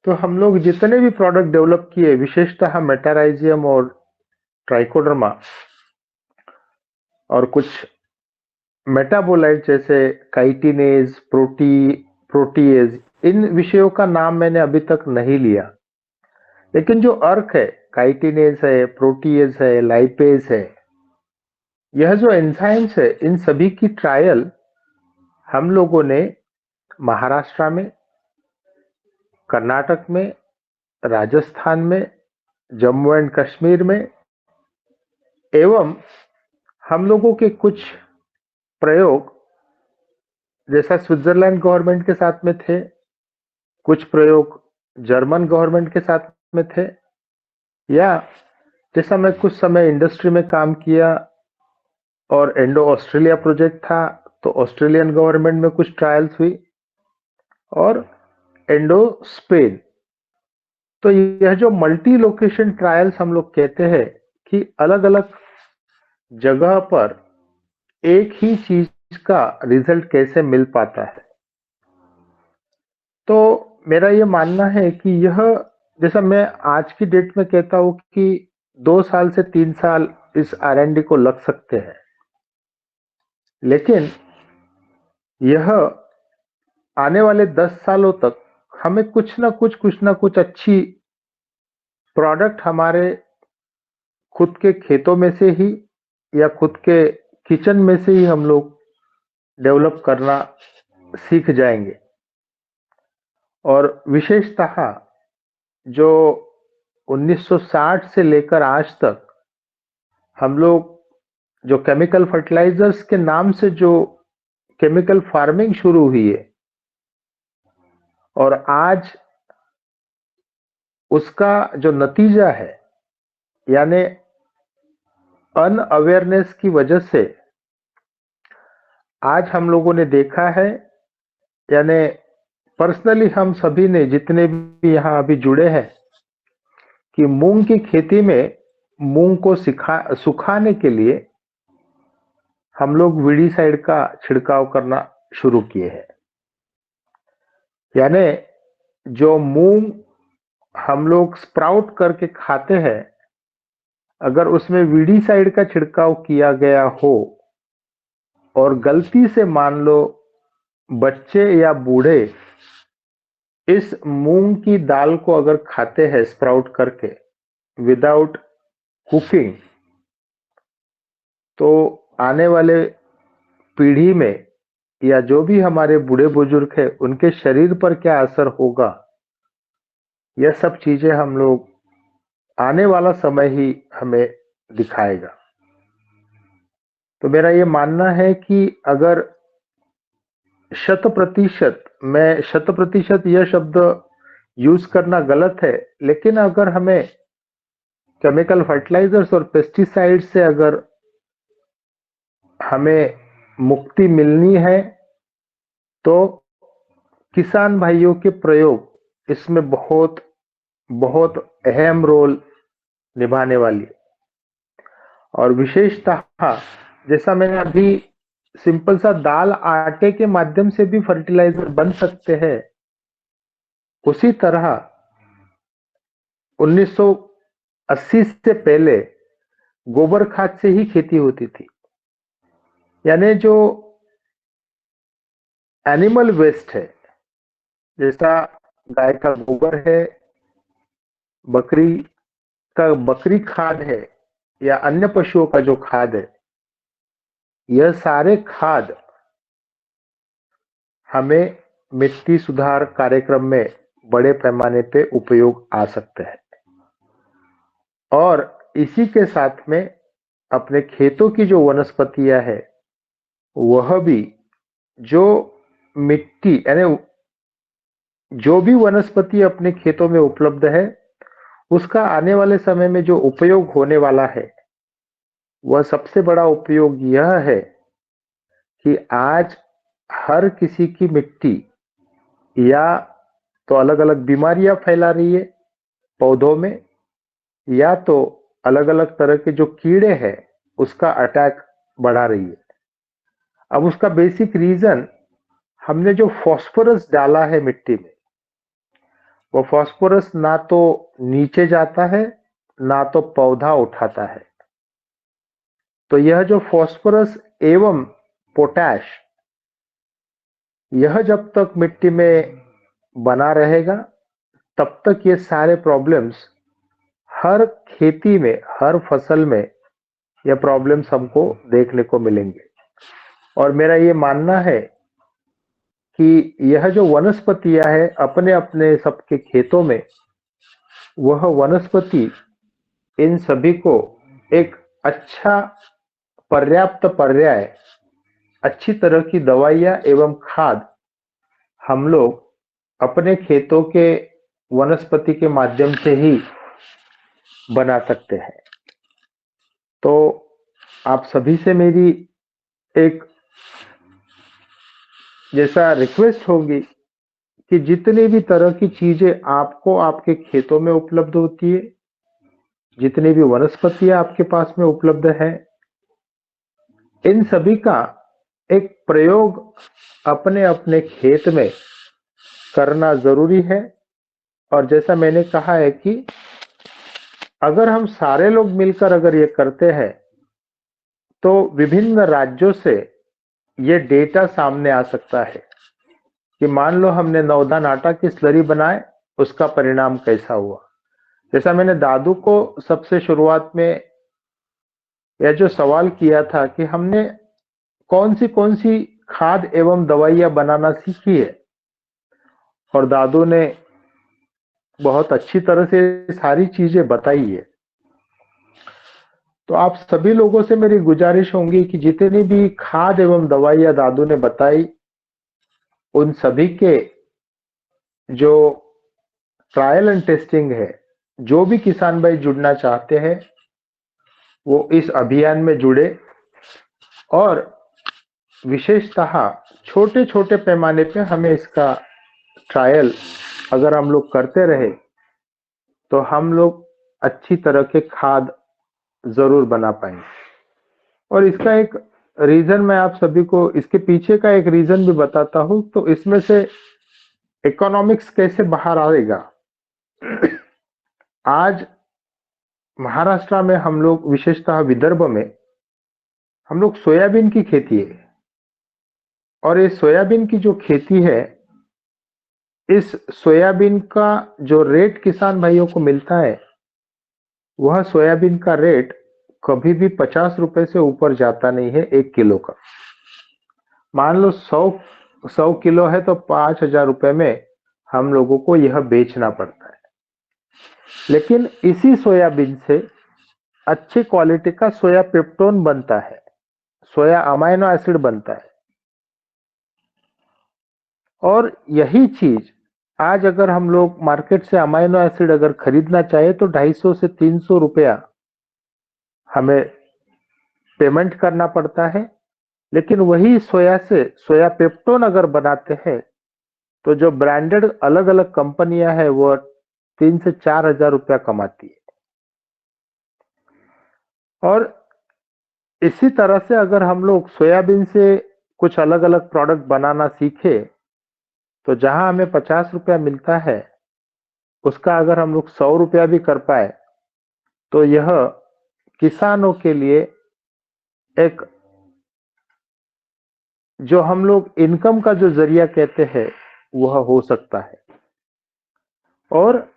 तो हम लोग जितने भी प्रोडक्ट डेवलप किए विशेषतः मेटाराइजियम और ट्राइकोडर्मा और कुछ मेटाबोलाइट जैसे काइटिनेज, प्रोटीएज, इन विषयों का नाम मैंने अभी तक नहीं लिया, लेकिन जो अर्क है, काइटिनेज है, प्रोटीएज है, लाइपेज है, यह जो एंजाइम्स है इन सभी की ट्रायल हम लोगों ने महाराष्ट्र में, कर्नाटक में, राजस्थान में, जम्मू एंड कश्मीर में एवं हम लोगों के कुछ प्रयोग जैसा स्विट्जरलैंड गवर्नमेंट के साथ में थे, कुछ प्रयोग जर्मन गवर्नमेंट के साथ में थे, या जैसा मैं कुछ समय इंडस्ट्री में काम किया और इंडो ऑस्ट्रेलिया प्रोजेक्ट था तो ऑस्ट्रेलियन गवर्नमेंट में कुछ ट्रायल्स हुई और इंडो स्पेन। तो यह जो मल्टी लोकेशन ट्रायल्स हम लोग कहते हैं कि अलग अलग जगह पर एक ही चीज का रिजल्ट कैसे मिल पाता है। तो मेरा ये मानना है कि यह, जैसा मैं आज की डेट में कहता हूं कि 2 साल से 3 साल इस R&D को लग सकते हैं, लेकिन यह आने वाले 10 सालों तक हमें कुछ ना कुछ अच्छी प्रोडक्ट हमारे खुद के खेतों में से ही या खुद के किचन में से ही हम लोग डेवलप करना सीख जाएंगे। और विशेषतः जो 1960 से लेकर आज तक हम लोग जो केमिकल फर्टिलाइजर्स के नाम से जो केमिकल फार्मिंग शुरू हुई है और आज उसका जो नतीजा है यानी अनअवेयरनेस की वजह से आज हम लोगों ने देखा है, यानी पर्सनली हम सभी ने जितने भी यहाँ अभी जुड़े हैं, कि मूंग की खेती में मूंग को सुखाने के लिए हम लोग वीडीसाइड का छिड़काव करना शुरू किए हैं। यानी जो मूंग हम लोग स्प्राउट करके खाते हैं, अगर उसमें वीडीसाइड का छिड़काव किया गया हो और गलती से मान लो बच्चे या बूढ़े इस मूंग की दाल को अगर खाते हैं स्प्राउट करके विदाउट कुकिंग, तो आने वाले पीढ़ी में या जो भी हमारे बूढ़े बुजुर्ग है उनके शरीर पर क्या असर होगा, यह सब चीजें हम लोग आने वाला समय ही हमें दिखाएगा। तो मेरा ये मानना है कि अगर 100%, मैं 100% यह शब्द यूज करना गलत है, लेकिन अगर हमें केमिकल फर्टिलाइजर्स और पेस्टिसाइड से अगर हमें मुक्ति मिलनी है तो किसान भाइयों के प्रयोग इसमें बहुत बहुत अहम रोल निभाने वाली है। और विशेषतः जैसा मैंने अभी सिंपल सा दाल आटे के माध्यम से भी फर्टिलाइजर बन सकते हैं, उसी तरह 80 से पहले गोबर खाद से ही खेती होती थी। यानी जो एनिमल वेस्ट है, जैसा गाय का गोबर है, बकरी खाद है या अन्य पशुओं का जो खाद है, यह सारे खाद हमें मिट्टी सुधार कार्यक्रम में बड़े पैमाने पे उपयोग आ सकते हैं। और इसी के साथ में अपने खेतों की जो वनस्पतियां है, वह भी जो मिट्टी यानी जो भी वनस्पति अपने खेतों में उपलब्ध है, उसका आने वाले समय में जो उपयोग होने वाला है, वह सबसे बड़ा उपयोग यह है कि आज हर किसी की मिट्टी या तो अलग-अलग बीमारियां फैला रही है पौधों में, या तो अलग-अलग तरह के जो कीड़े हैं उसका अटैक बढ़ा रही है। अब उसका बेसिक रीजन, हमने जो फास्फोरस डाला है मिट्टी में, वो फास्फोरस ना तो नीचे जाता है ना तो पौधा उठाता है। तो यह जो फास्फोरस एवं पोटैश, यह जब तक मिट्टी में बना रहेगा तब तक ये सारे प्रॉब्लम्स हर खेती में, हर फसल में यह प्रॉब्लम्स हमको देखने को मिलेंगे। और मेरा ये मानना है कि यह जो वनस्पतियां है अपने अपने सबके खेतों में, वह वनस्पति इन सभी को एक अच्छा पर्याप्त पर्याय, अच्छी तरह की दवाइयां एवं खाद हम लोग अपने खेतों के वनस्पति के माध्यम से ही बना सकते हैं। तो आप सभी से मेरी एक जैसा रिक्वेस्ट होगी कि जितनी भी तरह की चीजें आपको आपके खेतों में उपलब्ध होती है, जितनी भी वनस्पतियां आपके पास में उपलब्ध है, इन सभी का एक प्रयोग अपने अपने खेत में करना जरूरी है। और जैसा मैंने कहा है कि अगर हम सारे लोग मिलकर अगर ये करते हैं, तो विभिन्न राज्यों से ये डेटा सामने आ सकता है कि मान लो हमने नवधान आटा की स्लरी बनाए, उसका परिणाम कैसा हुआ। जैसा मैंने दादू को सबसे शुरुआत में यह जो सवाल किया था कि हमने कौन सी खाद एवं दवाइयां बनाना सीखी है, और दादू ने बहुत अच्छी तरह से सारी चीजें बताई है। तो आप सभी लोगों से मेरी गुजारिश होगी कि जितनी भी खाद एवं दवाइयां दादू ने बताई, उन सभी के जो ट्रायल एंड टेस्टिंग है, जो भी किसान भाई जुड़ना चाहते हैं वो इस अभियान में जुड़े। और विशेषतः छोटे छोटे पैमाने पे हमें इसका ट्रायल अगर हम लोग करते रहे, तो हम लोग अच्छी तरह के खाद जरूर बना पाएंगे। और इसका एक रीजन मैं आप सभी को, इसके पीछे का एक रीजन भी बताता हूं। तो इसमें से इकोनॉमिक्स कैसे बाहर आएगा। आज महाराष्ट्र में हम लोग, विशेषतः विदर्भ में हम लोग सोयाबीन की खेती है, और ये सोयाबीन की जो खेती है, इस सोयाबीन का जो रेट किसान भाइयों को मिलता है, वह सोयाबीन का रेट कभी भी 50 रुपए से ऊपर जाता नहीं है 1 किलो का। मान लो 100 किलो है तो 5,000 रुपए में हम लोगों को यह बेचना पड़ता है। लेकिन इसी सोयाबीन से अच्छी क्वालिटी का सोया पेप्टोन बनता है, सोया अमाइनो एसिड बनता है। और यही चीज आज अगर हम लोग मार्केट से अमाइनो एसिड अगर खरीदना चाहे तो 250 से 300 रुपया हमें पेमेंट करना पड़ता है। लेकिन वही सोया से सोया पेप्टोन अगर बनाते हैं, तो जो ब्रांडेड अलग अलग कंपनियां हैं वो 3 से 4 हजार रुपया कमाती है। और इसी तरह से अगर हम लोग सोयाबीन से कुछ अलग अलग प्रोडक्ट बनाना सीखे, तो जहां हमें 50 रुपया मिलता है, उसका अगर हम लोग 100 रुपया भी कर पाए, तो यह किसानों के लिए एक जो हम लोग इनकम का जो जरिया कहते हैं वह हो सकता है। और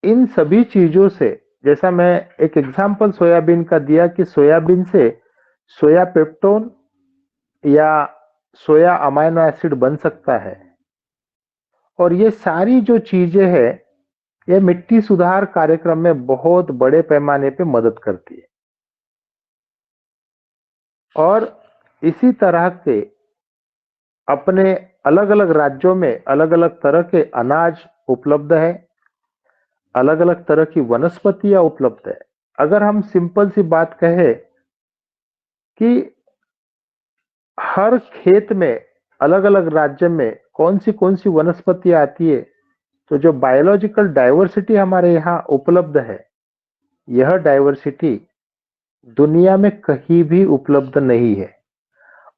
इन सभी चीजों से, जैसा मैं एक एग्जांपल सोयाबीन का दिया कि सोयाबीन से सोया पेप्टोन या सोया अमाइनो एसिड बन सकता है, और ये सारी जो चीजें हैं ये मिट्टी सुधार कार्यक्रम में बहुत बड़े पैमाने पे मदद करती है। और इसी तरह से अपने अलग अलग राज्यों में अलग अलग तरह के अनाज उपलब्ध है, अलग अलग तरह की वनस्पतियां उपलब्ध है। अगर हम सिंपल सी बात कहें कि हर खेत में अलग अलग राज्य में कौन सी वनस्पतियां आती है, तो जो बायोलॉजिकल डाइवर्सिटी हमारे यहाँ उपलब्ध है, यह डाइवर्सिटी दुनिया में कहीं भी उपलब्ध नहीं है।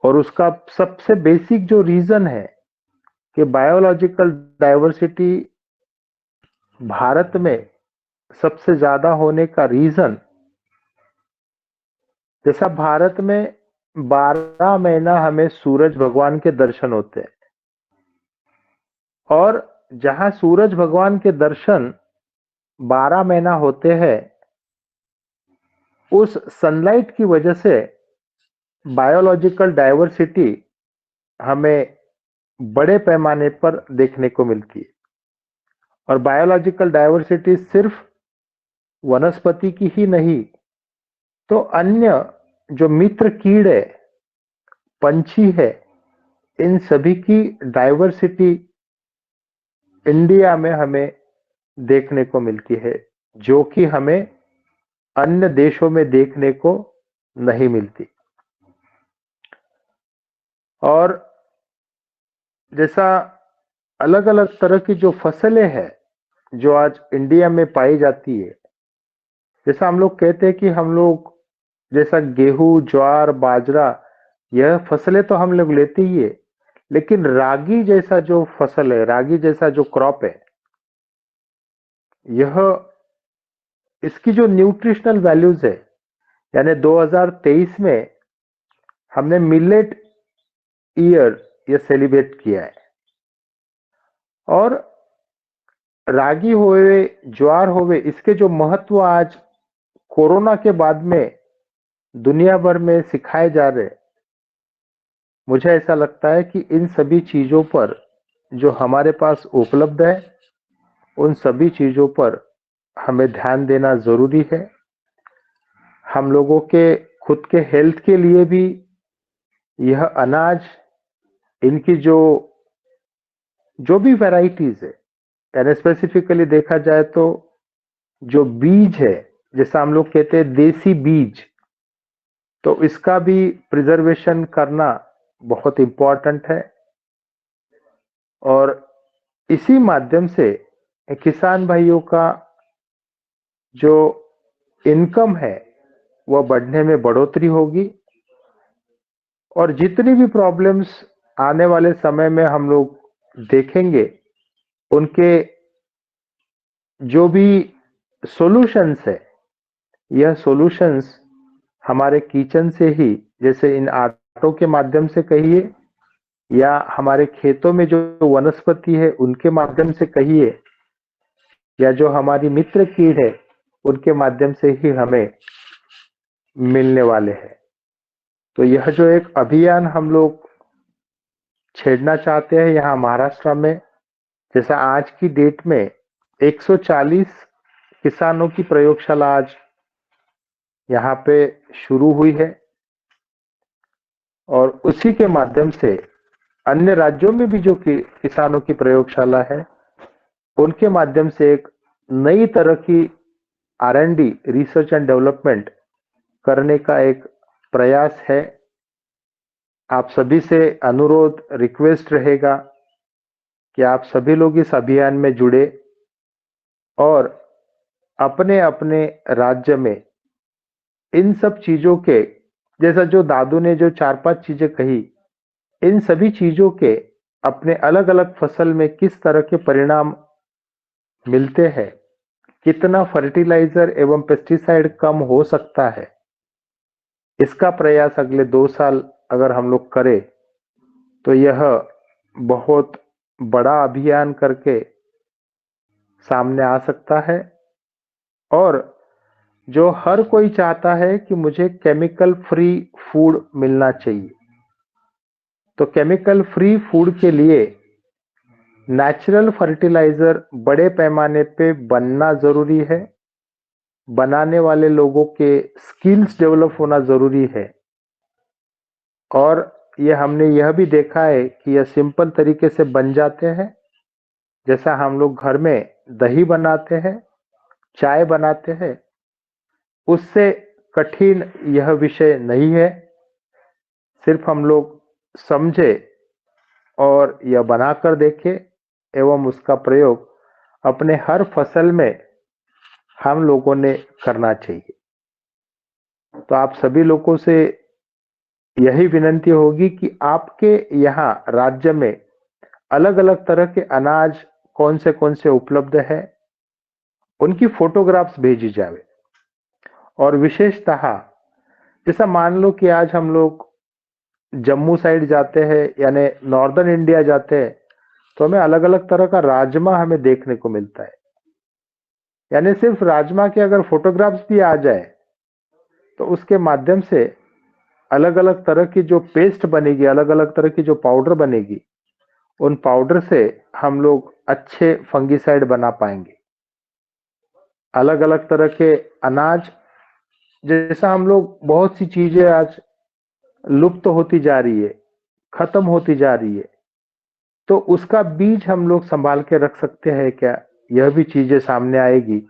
और उसका सबसे बेसिक जो रीजन है कि बायोलॉजिकल डाइवर्सिटी भारत में सबसे ज्यादा होने का रीजन, जैसा भारत में 12 महीना हमें सूरज भगवान के दर्शन होते हैं, और जहां सूरज भगवान के दर्शन 12 महीना होते हैं, उस सनलाइट की वजह से बायोलॉजिकल डाइवर्सिटी हमें बड़े पैमाने पर देखने को मिलती है। और बायोलॉजिकल डाइवर्सिटी सिर्फ वनस्पति की ही नहीं, तो अन्य जो मित्र कीड़े, पंछी है, इन सभी की डाइवर्सिटी इंडिया में हमें देखने को मिलती है, जो कि हमें अन्य देशों में देखने को नहीं मिलती। और जैसा अलग अलग तरह की जो फसलें हैं जो आज इंडिया में पाई जाती है, जैसा हम लोग कहते हैं कि हम लोग जैसा गेहूं, ज्वार, बाजरा, यह फसलें तो हम लोग लेते ही है, लेकिन रागी जैसा जो फसल है, रागी जैसा जो क्रॉप है, यह इसकी जो न्यूट्रिशनल वैल्यूज है, यानी 2023 में हमने मिलेट ईयर ये सेलिब्रेट किया है। और रागी होवे, ज्वार होवे, इसके जो महत्व आज कोरोना के बाद में दुनिया भर में सिखाए जा रहे, मुझे ऐसा लगता है कि इन सभी चीजों पर जो हमारे पास उपलब्ध है, उन सभी चीजों पर हमें ध्यान देना जरूरी है। हम लोगों के खुद के हेल्थ के लिए भी यह अनाज, इनकी जो भी वैरायटीज है, यानी स्पेसिफिकली देखा जाए तो जो बीज है, जैसा हम लोग कहते हैं देसी बीज, तो इसका भी प्रिजर्वेशन करना बहुत इंपॉर्टेंट है। और इसी माध्यम से किसान भाइयों का जो इनकम है वह बढ़ने में बढ़ोतरी होगी। और जितनी भी प्रॉब्लम्स आने वाले समय में हम लोग देखेंगे, उनके जो भी सॉल्यूशंस है, यह सॉल्यूशंस हमारे किचन से ही, जैसे इन आटों के माध्यम से कहिए, या हमारे खेतों में जो वनस्पति है उनके माध्यम से कहिए, या जो हमारी मित्र कीट है उनके माध्यम से ही हमें मिलने वाले हैं। तो यह जो एक अभियान हम लोग छेड़ना चाहते हैं यहाँ महाराष्ट्र में, जैसा आज की डेट में 140 किसानों की प्रयोगशाला आज यहाँ पे शुरू हुई है, और उसी के माध्यम से अन्य राज्यों में भी जो किसानों की प्रयोगशाला है, उनके माध्यम से एक नई तरह की R&D, रिसर्च एंड डेवलपमेंट करने का एक प्रयास है। आप सभी से अनुरोध, रिक्वेस्ट रहेगा कि आप सभी लोग इस अभियान में जुड़े और अपने अपने राज्य में इन सब चीजों के, जैसा जो दादू ने जो 4-5 चीजें कही, इन सभी चीजों के अपने अलग अलग फसल में किस तरह के परिणाम मिलते हैं, कितना फर्टिलाइजर एवं पेस्टिसाइड कम हो सकता है, इसका प्रयास अगले 2 साल अगर हम लोग करें तो यह बहुत बड़ा अभियान करके सामने आ सकता है। और जो हर कोई चाहता है कि मुझे केमिकल फ्री फूड मिलना चाहिए, तो केमिकल फ्री फूड के लिए नेचुरल फर्टिलाइजर बड़े पैमाने पे बनना जरूरी है, बनाने वाले लोगों के स्किल्स डेवलप होना जरूरी है। और ये हमने यह भी देखा है कि यह सिंपल तरीके से बन जाते हैं, जैसा हम लोग घर में दही बनाते हैं, चाय बनाते हैं, उससे कठिन यह विषय नहीं है। सिर्फ हम लोग समझे और यह बनाकर देखें एवं उसका प्रयोग अपने हर फसल में हम लोगों ने करना चाहिए। तो आप सभी लोगों से यही विनती होगी कि आपके यहाँ राज्य में अलग अलग तरह के अनाज कौन से उपलब्ध है, उनकी फोटोग्राफ्स भेजी जावे। और विशेषतः जैसा मान लो कि आज हम लोग जम्मू साइड जाते हैं यानी नॉर्दर्न इंडिया जाते हैं, तो हमें अलग अलग तरह का राजमा हमें देखने को मिलता है। यानी सिर्फ राजमा के अगर फोटोग्राफ्स भी आ जाए तो उसके माध्यम से अलग अलग तरह की जो पेस्ट बनेगी, अलग अलग तरह की जो पाउडर बनेगी, उन पाउडर से हम लोग अच्छे फंगिसाइड बना पाएंगे। अलग अलग तरह के अनाज, जैसा हम लोग बहुत सी चीजें आज लुप्त होती जा रही है, खत्म होती जा रही है, तो उसका बीज हम लोग संभाल के रख सकते हैं क्या, यह भी चीजें सामने आएगी।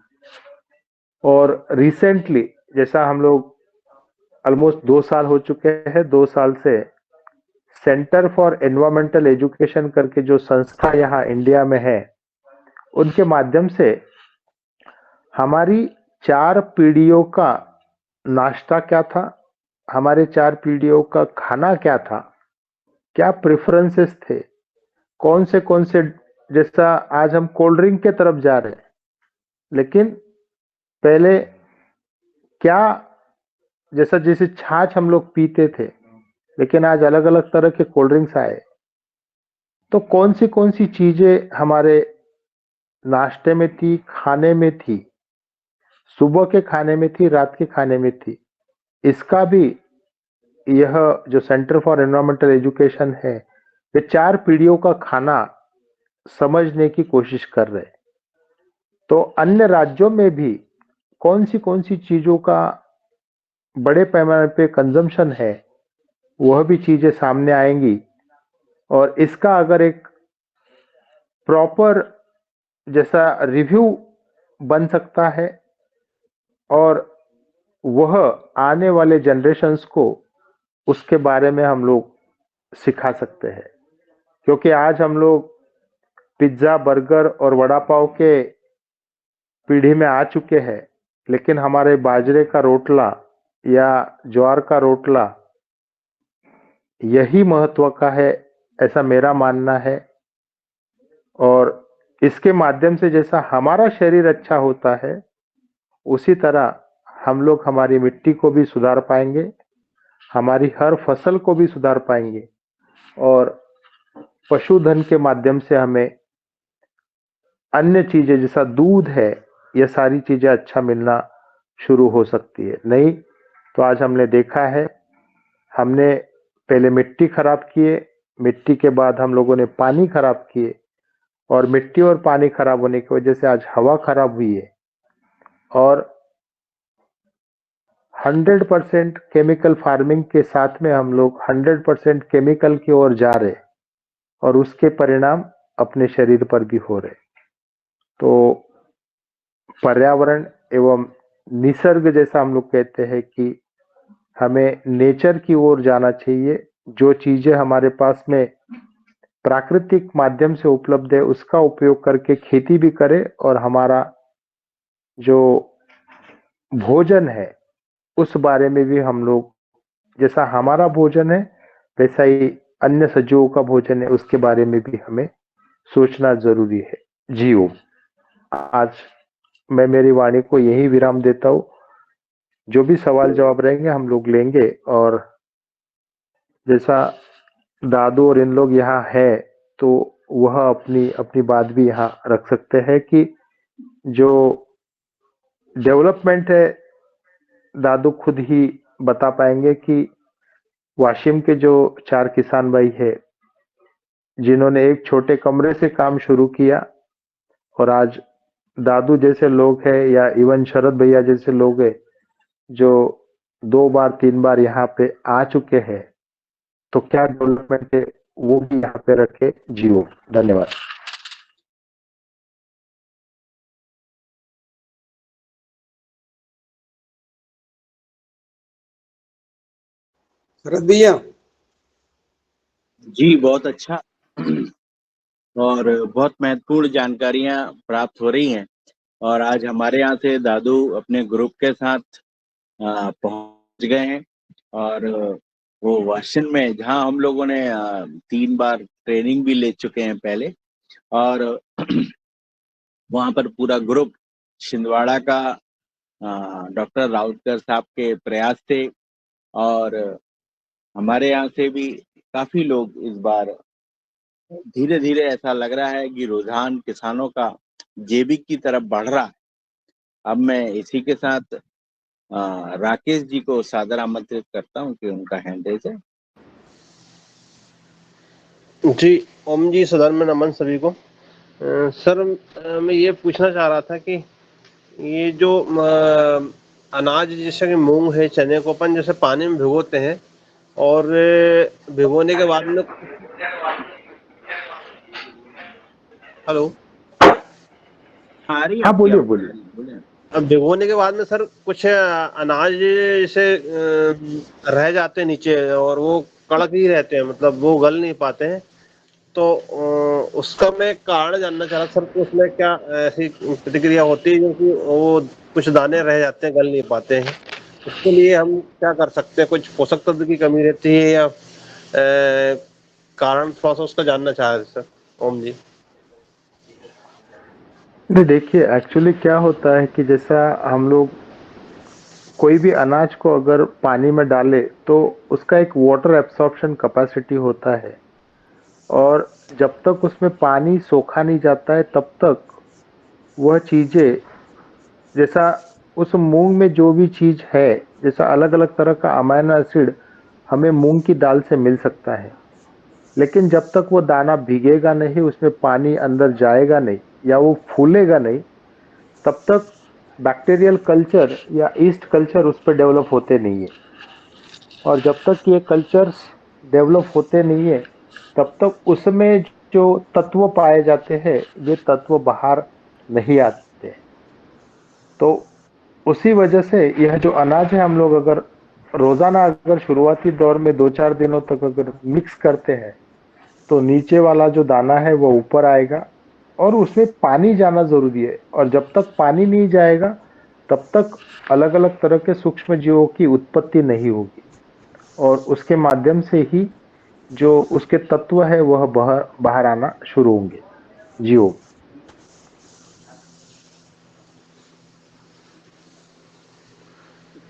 और रिसेंटली जैसा हम लोग ऑलमोस्ट 2 साल हो चुके हैं, 2 साल से सेंटर फॉर एनवायरमेंटल एजुकेशन करके जो संस्था यहाँ इंडिया में है, उनके माध्यम से हमारी 4 पीढ़ियों का नाश्ता क्या था, हमारे 4 पीढ़ियों का खाना क्या था, क्या प्रेफरेंसेस थे, कौन से जैसा आज हम कोल्ड ड्रिंक के तरफ जा रहे हैं, लेकिन पहले क्या, जैसे छाछ हम लोग पीते थे, लेकिन आज अलग अलग तरह के कोल्ड ड्रिंक्स आए। तो कौन सी चीजें हमारे नाश्ते में थी, खाने में थी, सुबह के खाने में थी, रात के खाने में थी, इसका भी यह जो सेंटर फॉर एनवायरमेंटल एजुकेशन है, ये 4 पीढ़ियों का खाना समझने की कोशिश कर रहे हैं। तो अन्य राज्यों में भी कौन सी चीजों का बड़े पैमाने पे कंजम्पशन है, वह भी चीजें सामने आएंगी। और इसका अगर एक प्रॉपर जैसा रिव्यू बन सकता है और वह आने वाले जनरेशन्स को उसके बारे में हम लोग सिखा सकते हैं। क्योंकि आज हम लोग पिज्जा, बर्गर और वड़ा पाव के पीढ़ी में आ चुके हैं, लेकिन हमारे बाजरे का रोटला या ज्वार का रोटला यही महत्व का है, ऐसा मेरा मानना है। और इसके माध्यम से जैसा हमारा शरीर अच्छा होता है, उसी तरह हम लोग हमारी मिट्टी को भी सुधार पाएंगे, हमारी हर फसल को भी सुधार पाएंगे, और पशुधन के माध्यम से हमें अन्य चीजें जैसा दूध है, ये सारी चीजें अच्छा मिलना शुरू हो सकती है। नहीं तो आज हमने देखा है, हमने पहले मिट्टी खराब किए, मिट्टी के बाद हम लोगों ने पानी खराब किए, और मिट्टी और पानी खराब होने की वजह से आज हवा खराब हुई है। और 100% केमिकल फार्मिंग के साथ में हम लोग 100% केमिकल की ओर जा रहे, और उसके परिणाम अपने शरीर पर भी हो रहे। तो पर्यावरण एवं निसर्ग, जैसा हम लोग कहते हैं कि हमें नेचर की ओर जाना चाहिए। जो चीजें हमारे पास में प्राकृतिक माध्यम से उपलब्ध है, उसका उपयोग करके खेती भी करें, और हमारा जो भोजन है उस बारे में भी हम लोग, जैसा हमारा भोजन है वैसा ही अन्य सजीवों का भोजन है, उसके बारे में भी हमें सोचना जरूरी है। जी ओम। आज मैं मेरी वाणी को यही विराम देता हूँ। जो भी सवाल जवाब रहेंगे हम लोग लेंगे, और जैसा दादू और इन लोग यहाँ है तो वह अपनी अपनी बात भी यहाँ रख सकते हैं कि जो डेवलपमेंट है दादू खुद ही बता पाएंगे कि वाशिम के जो 4 किसान भाई है जिन्होंने एक छोटे कमरे से काम शुरू किया, और आज दादू जैसे लोग हैं या इवन शरद भैया जैसे लोग हैं जो 2 बार 3 बार यहाँ पे आ चुके हैं, तो क्या डेवलपमेंट है वो भी यहाँ पे रखे। जियो, धन्यवाद। शरद भैया। जी बहुत अच्छा और बहुत महत्वपूर्ण जानकारियां प्राप्त हो रही हैं। और आज हमारे यहाँ से दादू अपने ग्रुप के साथ पहुंच गए हैं, और वो वाशिम में जहां हम लोगों ने 3 बार ट्रेनिंग भी ले चुके हैं पहले, और वहां पर पूरा ग्रुप छिंदवाड़ा का डॉक्टर राउतकर साहब के प्रयास थे, और हमारे यहाँ से भी काफी लोग इस बार धीरे धीरे ऐसा लग रहा है कि रुझान किसानों का जैविक की तरफ बढ़ रहा है। अब मैं इसी के साथ राकेश जी को सादर आमंत्रित करता हूं कि उनका हैंड रेज है। जी ओम जी, सदन में नमन सभी को। सर मैं ये पूछना चाह रहा था कि ये जो अनाज जैसे कि मूंग है, चने को अपन जैसे पानी में भिगोते हैं और भिगोने के बाद में, हेलो, हाँ बोलिए बोलिए। अब भिगोने के बाद में सर कुछ अनाज जैसे रह जाते हैं नीचे और वो कड़क ही रहते हैं, मतलब वो गल नहीं पाते हैं, तो उसका मैं कारण जानना चाह रहा सर कि उसमें क्या ऐसी प्रतिक्रिया होती है क्योंकि वो कुछ दाने रह जाते हैं, गल नहीं पाते हैं, उसके लिए हम क्या कर सकते हैं? कुछ पोषक तत्व की कमी रहती है या कारण थोड़ा सा उसका जानना चाह रहे सर। ओम जी। नहीं देखिए, एक्चुअली क्या होता है कि जैसा हम लोग कोई भी अनाज को अगर पानी में डाले तो उसका एक वाटर एब्सॉर्प्शन कैपेसिटी होता है, और जब तक उसमें पानी सोखा नहीं जाता है तब तक वह चीजें, जैसा उस मूंग में जो भी चीज है, जैसा अलग अलग तरह का अमाइनो एसिड हमें मूंग की दाल से मिल सकता है, लेकिन जब तक वो दाना भीगेगा नहीं, उसमें पानी अंदर जाएगा नहीं या वो फूलेगा नहीं, तब तक बैक्टीरियल कल्चर या ईस्ट कल्चर उस पर डेवलप होते नहीं है। और जब तक ये कल्चर्स डेवलप होते नहीं है तब तक उसमें जो तत्व पाए जाते हैं ये तत्व बाहर नहीं आते। तो उसी वजह से यह जो अनाज है हम लोग अगर रोजाना अगर शुरुआती दौर में 2-4 दिनों तक अगर मिक्स करते हैं तो नीचे वाला जो दाना है वो ऊपर आएगा, और उसमें पानी जाना जरूरी है, और जब तक पानी नहीं जाएगा तब तक अलग अलग तरह के सूक्ष्म जीवों की उत्पत्ति नहीं होगी, और उसके माध्यम से ही जो उसके तत्व है वह बाहर आना शुरू होंगे। जीव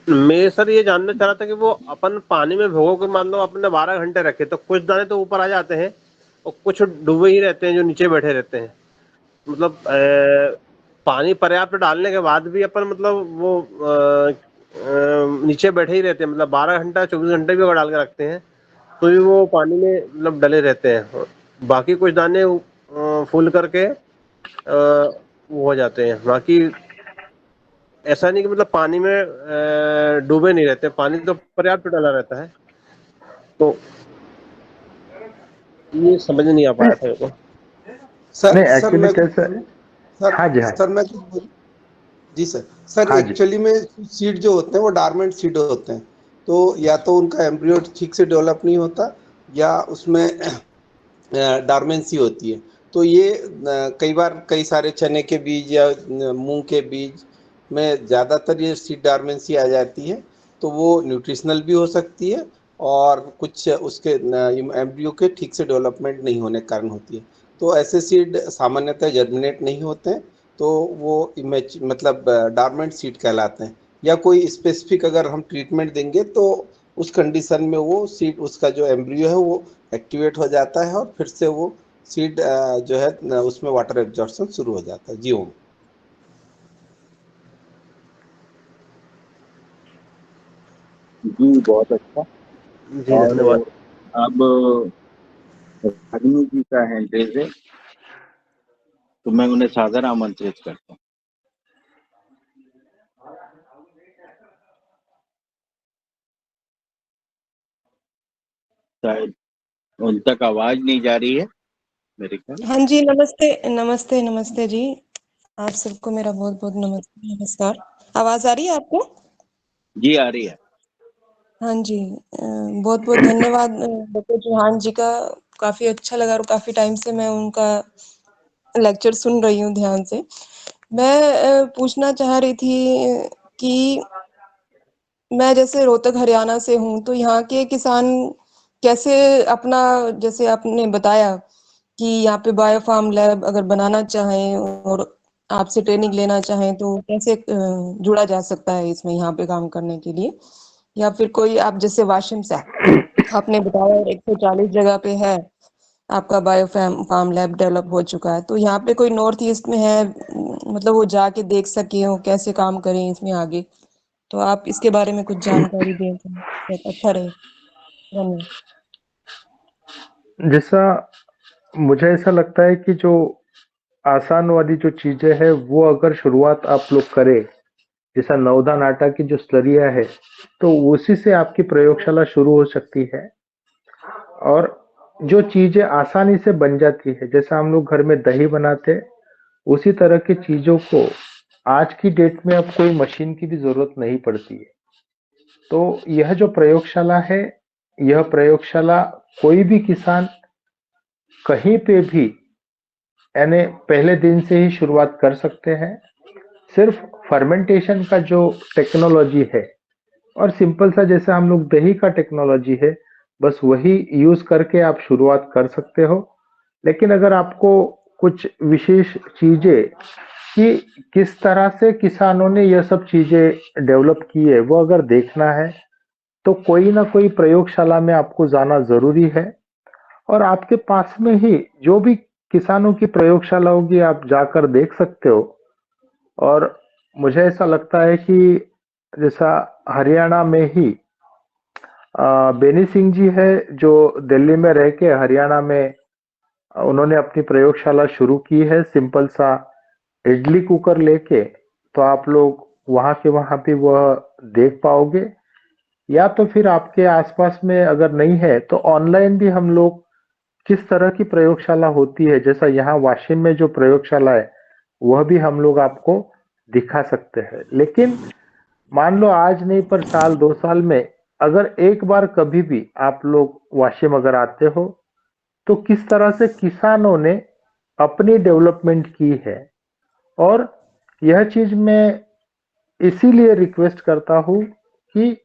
मैं सर ये जानना चाह रहा था कि वो अपन पानी में भिगो के मान लो अपने 12 घंटे रखे तो कुछ दाने तो ऊपर आ जाते हैं और कुछ डूबे ही रहते हैं जो नीचे बैठे रहते हैं, मतलब पानी पर्याप्त डालने के बाद भी अपन मतलब वो नीचे बैठे ही रहते हैं, मतलब 12 घंटा 24 घंटे भी अगर डाल के रखते हैं तो भी वो पानी में मतलब डले रहते हैं, बाकी कुछ दाने फूल करके वो हो जाते हैं, बाकी ऐसा नहीं कि मतलब पानी में डूबे नहीं रहते, पानी तो पर्याप्त डाला रहता है, तो ये समझ नहीं आ पाया था मेरे को। सर नहीं सर एक्चुअली मैं कैसे, सर हाँ जी हाँ सर मैं कुछ जी सर हाँ जी। एक्चुअली में सीड जो होते हैं वो डार्मेंट सीड होते हैं, तो या तो उनका एम्ब्रियो ठीक से डेवलप नहीं होता या उसमें डार्मेंसी होती है। तो ये कई बार कई सारे चने के बीज या मूंग के बीज में ज़्यादातर ये सीड डार्मेंसी आ जाती है, तो वो न्यूट्रिशनल भी हो सकती है और कुछ उसके एम्ब्रियो के ठीक से डेवलपमेंट नहीं होने के कारण होती है। तो ऐसे सीड सामान्यतः जर्मिनेट नहीं होते हैं, तो वो मतलब डॉर्मेंट सीड कहलाते हैं। या कोई स्पेसिफिक अगर हम ट्रीटमेंट देंगे तो उस कंडीशन में वो सीड, उसका जो एम्ब्रियो है वो एक्टिवेट हो जाता है और फिर से वो सीड जो है उसमें वाटर एब्जॉर्प्शन शुरू हो जाता है। जी ओम। जी बहुत अच्छा। जी और धन्यवाद। अब रागिनी जी का हैंडरेज है, तो मैं उन्हें सादर आमंत्रित करता हूँ। शायद उन तक आवाज नहीं जा रही है मेरे ख्याल। हाँ जी, नमस्ते नमस्ते नमस्ते जी। आप सबको मेरा बहुत बहुत नमस्कार। आवाज आ रही है आपको? जी आ रही है। हाँ जी, बहुत बहुत धन्यवाद डॉक्टर चौहान जी का। काफी अच्छा लगा और काफी टाइम से मैं उनका लेक्चर सुन रही हूँ ध्यान से। मैं पूछना चाह रही थी कि मैं जैसे रोहतक हरियाणा से हूँ, तो यहाँ के किसान कैसे अपना, जैसे आपने बताया कि यहाँ पे बायो फार्म लैब अगर बनाना चाहें और आपसे ट्रेनिंग लेना चाहें तो कैसे जुड़ा जा सकता है इसमें यहाँ पे काम करने के लिए? या फिर कोई आप जैसे वाशिम से आपने बताया 140 जगह पे है आपका बायो फार्म लैब डेवलप हो चुका है, तो यहाँ पे कोई नॉर्थ ईस्ट में है, मतलब वो जाके देख सके हो कैसे काम करें इसमें आगे, तो आप इसके बारे में कुछ जानकारी दें तो बहुत अच्छा रहे। धन्यवाद। जैसा मुझे ऐसा लगता है कि जो आसान वाली जो चीजें हैं वो अगर शुरुआत आप लोग करें, जैसा नवधान आटा की जो स्लरिया है, तो उसी से आपकी प्रयोगशाला शुरू हो सकती है। और जो चीजें आसानी से बन जाती है, जैसा हम लोग घर में दही बनाते, उसी तरह की चीजों को आज की डेट में अब कोई मशीन की भी जरूरत नहीं पड़ती है। तो यह जो प्रयोगशाला है, यह प्रयोगशाला कोई भी किसान कहीं पे भी यानी पहले दिन से ही शुरुआत कर सकते हैं। सिर्फ फर्मेंटेशन का जो टेक्नोलॉजी है और सिंपल सा जैसे हम लोग दही का टेक्नोलॉजी है, बस वही यूज करके आप शुरुआत कर सकते हो। लेकिन अगर आपको कुछ विशेष चीजें कि किस तरह से किसानों ने यह सब चीजें डेवलप की है वो अगर देखना है, तो कोई ना कोई प्रयोगशाला में आपको जाना जरूरी है। और आपके पास में ही जो भी किसानों की प्रयोगशाला होगी आप जाकर देख सकते हो। और मुझे ऐसा लगता है कि जैसा हरियाणा में ही बेनी सिंह जी है जो दिल्ली में रह के हरियाणा में उन्होंने अपनी प्रयोगशाला शुरू की है, सिंपल सा इडली कुकर लेके। तो आप लोग वहां के वहां भी वह देख पाओगे, या तो फिर आपके आसपास में अगर नहीं है तो ऑनलाइन भी हम लोग किस तरह की प्रयोगशाला होती है, जैसा यहाँ वाशिम में जो प्रयोगशाला है वह भी हम लोग आपको दिखा सकते हैं। लेकिन मान लो आज नहीं पर साल 2 साल में अगर एक बार कभी भी आप लोग वाशिम अगर आते हो, तो किस तरह से किसानों ने अपनी डेवलपमेंट की है। और यह चीज मैं इसीलिए रिक्वेस्ट करता हूं कि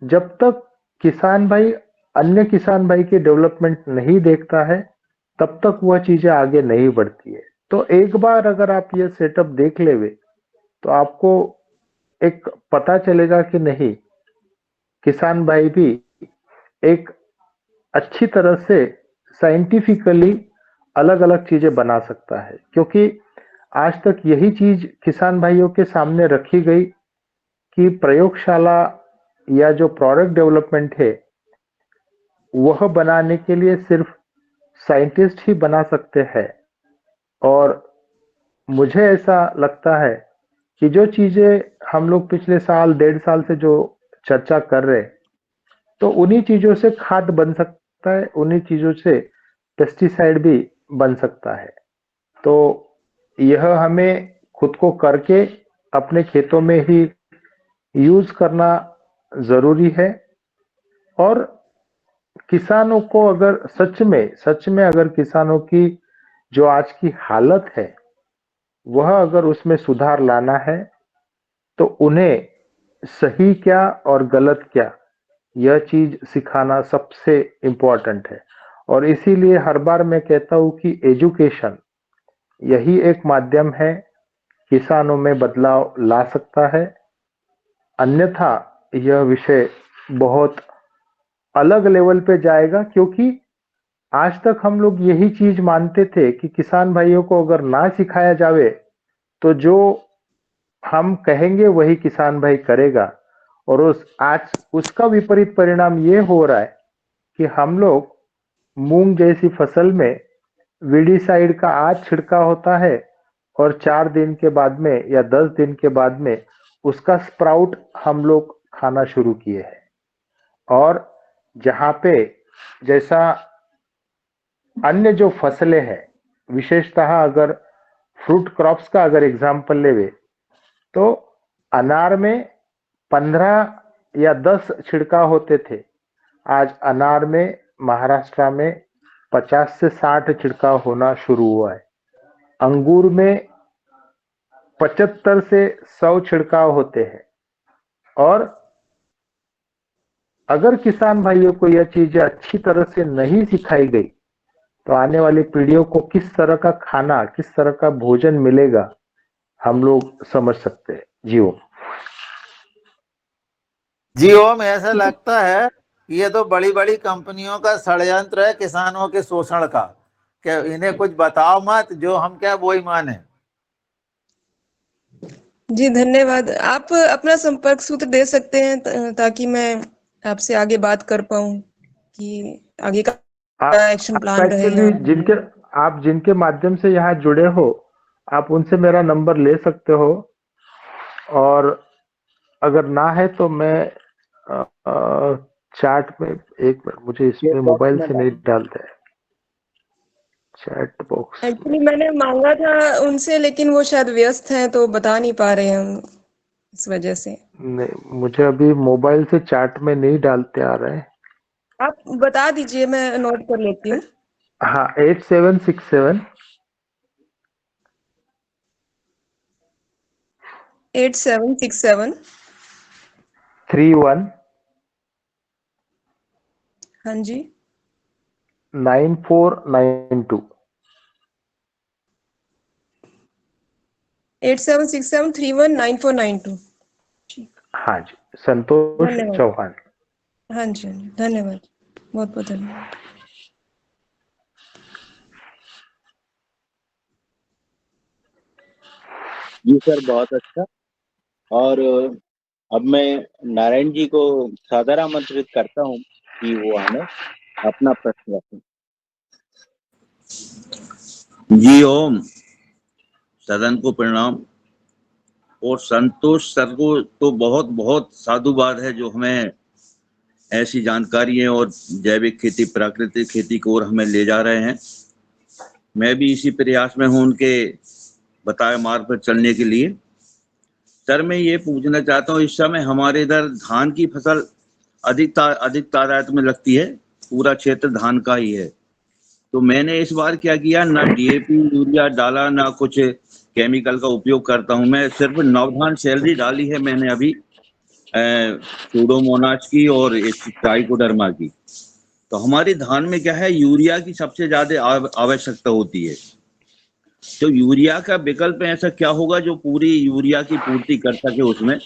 जब तक किसान भाई अन्य किसान भाई की डेवलपमेंट नहीं देखता है, तब तक वह चीजें आगे नहीं बढ़ती है। तो एक बार अगर आप ये सेटअप देख लेवे, तो आपको एक पता चलेगा कि नहीं, किसान भाई भी एक अच्छी तरह से साइंटिफिकली अलग अलग चीजें बना सकता है। क्योंकि आज तक यही चीज किसान भाइयों के सामने रखी गई कि प्रयोगशाला या जो प्रोडक्ट डेवलपमेंट है वह बनाने के लिए सिर्फ साइंटिस्ट ही बना सकते हैं। और मुझे ऐसा लगता है कि जो चीजें हम लोग पिछले साल 1.5 साल से जो चर्चा कर रहे, तो उन्हीं चीजों से खाद बन सकता है, उन्हीं चीजों से पेस्टिसाइड भी बन सकता है। तो यह हमें खुद को करके अपने खेतों में ही यूज करना जरूरी है। और किसानों को अगर सच में अगर किसानों की जो आज की हालत है वह अगर उसमें सुधार लाना है, तो उन्हें सही क्या और गलत क्या यह चीज सिखाना सबसे इम्पोर्टेंट है। और इसीलिए हर बार मैं कहता हूं कि एजुकेशन यही एक माध्यम है किसानों में बदलाव ला सकता है। अन्यथा यह विषय बहुत अलग लेवल पे जाएगा, क्योंकि आज तक हम लोग यही चीज मानते थे कि किसान भाइयों को अगर ना सिखाया जावे तो जो हम कहेंगे वही किसान भाई करेगा, और आज उसका विपरीत परिणाम ये हो रहा है कि हम लोग मूंग जैसी फसल में वीडीसाइड का आज छिड़काव होता है और 4 दिन के बाद में या 10 दिन के बाद में उसका स्प्राउट हम लोग खाना शुरू किए हैं। और जहां पे जैसा अन्य जो फसलें हैं, विशेषतः अगर फ्रूट क्रॉप्स का अगर एग्जांपल लेवे तो अनार में 15 या 10 छिड़काव होते थे। आज अनार में महाराष्ट्र में 50 से 60 छिड़काव होना शुरू हुआ है। अंगूर में 75 से 100 छिड़काव होते हैं। और अगर किसान भाइयों को यह चीजें अच्छी तरह से नहीं सिखाई गई तो आने वाली पीढ़ियों को किस तरह का खाना, किस तरह का भोजन मिलेगा, हम लोग समझ सकते हैं। जी ओम। जी ओम, ऐसा लगता है कि ये तो बड़ी बड़ी कंपनियों का षड्यंत्र है किसानों के शोषण का। क्या इन्हें कुछ बताओ मत, जो हम क्या वही माने। जी धन्यवाद। आप अपना संपर्क सूत्र दे सकते हैं ताकि मैं आपसे आगे बात कर पाऊं कि आगे का एक्शन प्लान एक्चुअली रहेगा। आप जिनके माध्यम से यहाँ जुड़े हो, आप उनसे मेरा नंबर ले सकते हो, और अगर ना है तो मैं चैट में, एक मिनट, मुझे इसमें मोबाइल से नहीं डालते हैं चैट बॉक्स। एक्चुअली मैंने मांगा था उनसे, लेकिन वो शायद व्यस्त हैं तो बता नहीं पा रहे हैं, इस वजह से। नहीं, मुझे अभी मोबाइल से चैट में नहीं डालते आ रहे हैं। आप बता दीजिए, मैं नोट कर लेती हूँ। हाँ, 8767 8767 31 हाँ जी 9492। 8767319492। हाँ जी, संतोष धन्यवाद। चौहान। हाँ जी, धन्यवाद, बहुत बहुत धन्यवाद। जी सर, बहुत अच्छा। और अब मैं नारायण जी को सादर आमंत्रित करता हूँ कि वो हमें अपना प्रश्न रखें। जी ओम, सदन को प्रणाम। और संतोष सर को तो बहुत बहुत साधुवाद है जो हमें ऐसी जानकारियां और जैविक खेती, प्राकृतिक खेती की ओर हमें ले जा रहे हैं। मैं भी इसी प्रयास में हूं उनके बताए मार्ग पर चलने के लिए। सर मैं ये पूछना चाहता हूँ, इस समय हमारे इधर धान की फसल अधिक तादाद में लगती है, पूरा क्षेत्र धान का ही है। तो मैंने इस बार क्या किया, ना डीएपी यूरिया डाला, ना कुछ केमिकल का उपयोग करता हूं। मैं सिर्फ नवधान सैलरी डाली है मैंने अभी, सूडोमोनास की और ट्राइकोडर्मा की। तो हमारी धान में क्या है, यूरिया की सबसे ज्यादा आवश्यकता होती है। तो यूरिया का विकल्प ऐसा क्या होगा जो पूरी यूरिया की पूर्ति कर सके उसमें।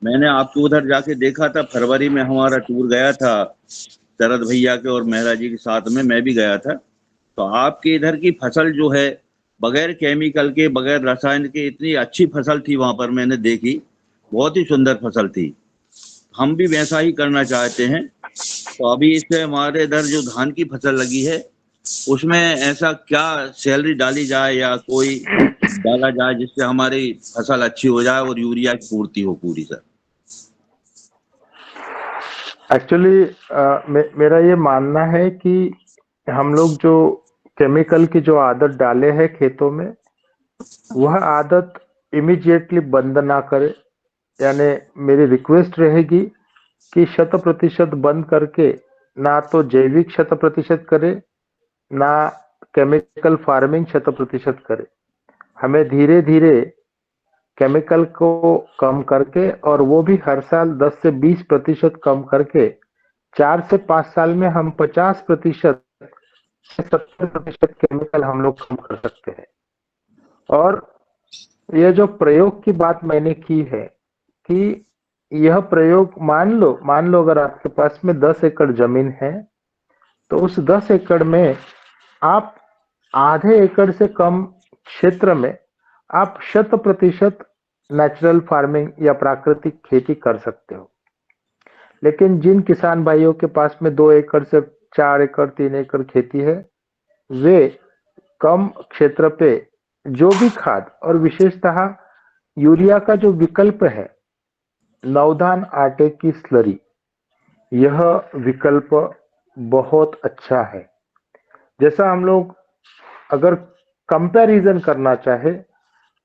मैंने आपके उधर जाके देखा था, फरवरी में हमारा टूर गया था शरद भैया के और मेहरा जी के साथ में, मैं भी गया था। तो आपके इधर की फसल जो है, बगैर केमिकल के, बगैर रसायन के, इतनी अच्छी फसल थी वहां पर, मैंने देखी, बहुत ही सुंदर फसल थी। हम भी वैसा ही करना चाहते हैं। तो अभी इससे हमारे इधर जो धान की फसल लगी है उसमें ऐसा क्या सैलरी डाली जाए या कोई डाला जाए जिससे हमारी फसल अच्छी हो जाए और यूरिया की पूर्ति हो पूरी। सर एक्चुअली मेरा ये मानना है कि हम लोग जो केमिकल की जो आदत डाले हैं खेतों में, वह आदत इमीडिएटली बंद ना करे। यानी मेरी रिक्वेस्ट रहेगी कि 100% बंद करके ना तो जैविक 100% करे, ना केमिकल फार्मिंग 100% करे। हमें धीरे धीरे केमिकल को कम करके, और वो भी हर साल 10 से 20% कम करके 4 से 5 साल में हम 50% से 70% केमिकल हम लोग कम कर सकते हैं। और ये जो प्रयोग की बात मैंने की है कि यह प्रयोग मान लो अगर आपके पास में 10 एकड़ जमीन है, तो उस 10 एकड़ में आप आधे एकड़ से कम क्षेत्र में आप 100% नेचुरल फार्मिंग या प्राकृतिक खेती कर सकते हो। लेकिन जिन किसान भाइयों के पास में 2 एकड़ से 4 एकड़ 3 एकड़ खेती है, वे कम क्षेत्र पे जो भी खाद और विशेषतः यूरिया का जो विकल्प है, नवधान आटे की स्लरी, यह विकल्प बहुत अच्छा है। जैसा हम लोग अगर कंपैरिजन करना चाहे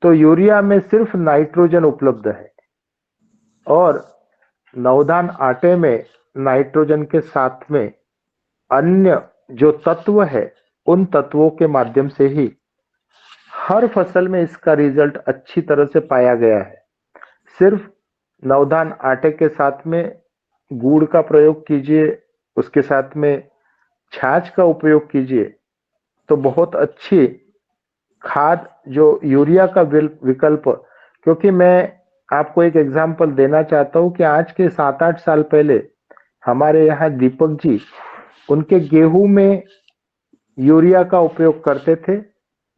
तो यूरिया में सिर्फ नाइट्रोजन उपलब्ध है और नवधान आटे में नाइट्रोजन के साथ में अन्य जो तत्व है, उन तत्वों के माध्यम से ही हर फसल में इसका रिजल्ट अच्छी तरह से पाया गया है। सिर्फ नवधान आटे के साथ में गुड़ का प्रयोग कीजिए, उसके साथ में छाछ का उपयोग कीजिए, तो बहुत अच्छी खाद जो यूरिया का विकल्प, क्योंकि मैं आपको एक एग्जांपल देना चाहता हूं कि आज के 7-8 साल पहले हमारे यहाँ दीपक जी उनके गेहूं में यूरिया का उपयोग करते थे,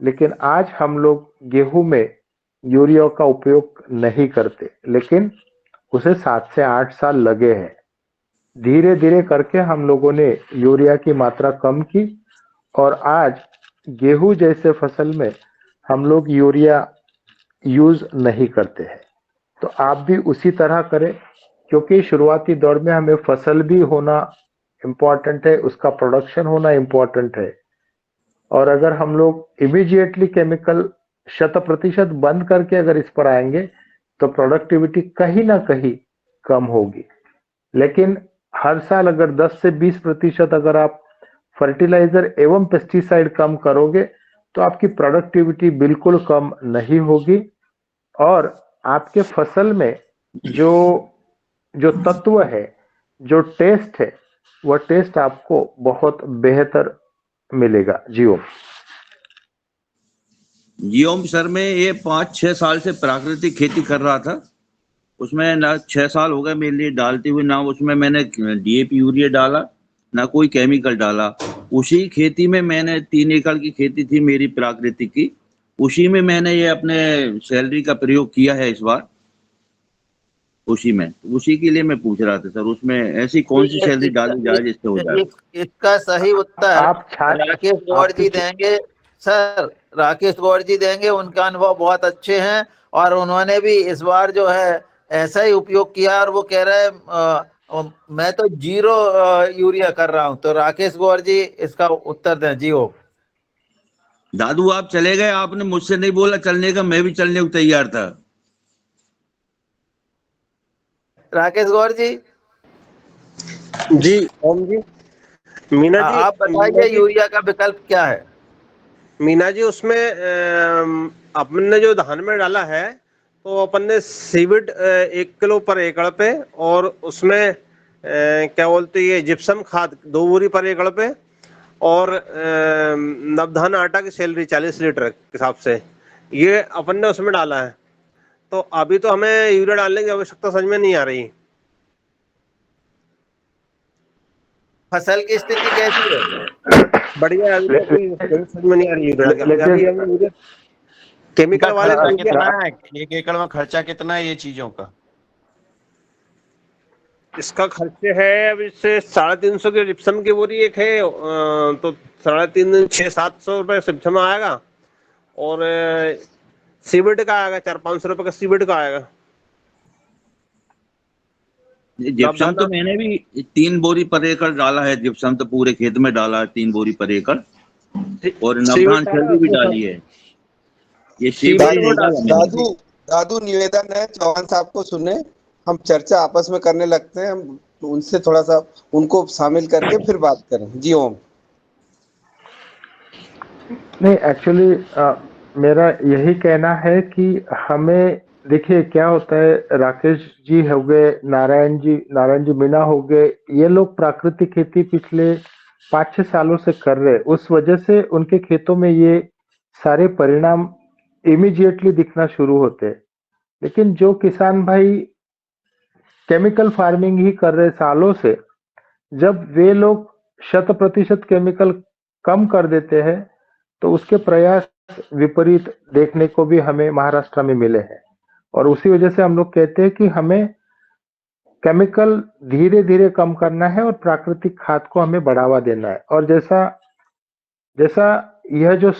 लेकिन आज हम लोग गेहूं में यूरिया का उपयोग नहीं करते, लेकिन उसे 7 से 8 साल लगे हैं। धीरे धीरे करके हम लोगों ने यूरिया की मात्रा कम की और आज गेहूं जैसे फसल में हम लोग यूरिया यूज नहीं करते हैं। तो आप भी उसी तरह करें, क्योंकि शुरुआती दौर में हमें फसल भी होना इम्पोर्टेंट है, उसका प्रोडक्शन होना इम्पोर्टेंट है। और अगर हम लोग इमीडिएटली केमिकल 100% बंद करके अगर इस पर आएंगे तो प्रोडक्टिविटी कहीं ना कहीं कम होगी। लेकिन हर साल अगर 10 से 20% अगर आप फर्टिलाइजर एवं पेस्टिसाइड कम करोगे तो आपकी प्रोडक्टिविटी बिल्कुल कम नहीं होगी और आपके फसल में जो तत्व है, जो टेस्ट है, वह टेस्ट आपको बहुत बेहतर मिलेगा। जी ओम। जी ओम सर, मैं ये 5-6 साल से प्राकृतिक खेती कर रहा था। उसमें ना 6 साल हो गए मेरे लिए डालते हुए, ना उसमें मैंने डीएपी यूरिया डाला, ना कोई केमिकल डाला। उसी खेती में मैंने 3 एकड़ की खेती थी मेरी प्राकृतिक की, उसी में मैंने ये अपने सैलरी का प्रयोग किया है इस बार। उसी के लिए मैं पूछ रहा था सर, उसमें ऐसी कौन सी सैलरी डाली जाए जिससे हो जाए? इसका सही उत्तर आप राकेश गौड़ जी देंगे सर, राकेश गौड़ जी देंगे। उनका अनुभव बहुत अच्छे हैं और उन्होंने भी इस बार जो है ऐसा ही उपयोग किया और वो कह रहे हैं मैं तो 0 यूरिया कर रहा हूं। तो राकेश गौड़ जी इसका उत्तर दें। जी हो दादू आप चले गए, आपने मुझसे नहीं बोला चलने का, मैं भी चलने को तैयार था। राकेश गौड़ जी। जी ओम जी। मीना जी, आप बताइए यूरिया का विकल्प क्या है? मीना जी, उसमें अपन ने जो धान में डाला है तो अपन ने सीविड 1 किलो पर एकड़ पे, और उसमें क्या बोलते हैं, ये जिप्सम खाद 2 बोरी पर एकड़ पे, और नवधान आटा की सैलरी 40 लीटर के हिसाब से ये अपन ने उसमें डाला है। तो अभी तो हमें यूरिया डालने की आवश्यकता समझ में नहीं आ रही। फसल की स्थिति कैसी है? बढ़िया है, अभी तो कोई समझ में नहीं आ रही यूरिया की। अभी हम यूरिया केमिकल वाले खर्चा यूरिया कितना है? 1 एकड़ में खर्चा कितना है ये चीजों का? इसका खर्चे है अभी से 350 की जिप्सम की बोरी एक है, तो 350-700 रुपए जिप्सम आएगा, और सीविड का आएगा 400-500 रुपए का सीविड का आएगा। जिप्सम तो मैंने भी 3 बोरी पर एकड़ डाला है। जिप्सम तो पूरे खेत में डाला है 3 बोरी पर एकड़, और नवधान सैलरी भी डाली है। ये दादू निवेदन है, चौहान साहब को सुने, हम चर्चा आपस में करने लगते हैं, हम उनसे थोड़ा सा उनको शामिल करके फिर बात करें। जी ओम। नहीं, एक्चुअली मेरा यही कहना है कि हमें देखिए क्या होता है, राकेश जी हो गए, नारायण जी मीना हो गए, ये लोग प्राकृतिक खेती पिछले 5-6 सालों से कर रहे हैं। उस वजह से उनके खेतों में ये सारे परिणाम इमीडिएटली दिखना शुरू होते हैं। लेकिन जो किसान भाई केमिकल फार्मिंग ही कर रहे सालों से, जब वे लोग 100% केमिकल कम कर देते हैं तो उसके प्रयास विपरीत देखने को भी हमें महाराष्ट्र में मिले हैं। और उसी वजह से हम लोग कहते हैं कि हमें केमिकल धीरे धीरे कम करना है और प्राकृतिक खाद को हमें बढ़ावा देना है। और जैसा जैसा यह जो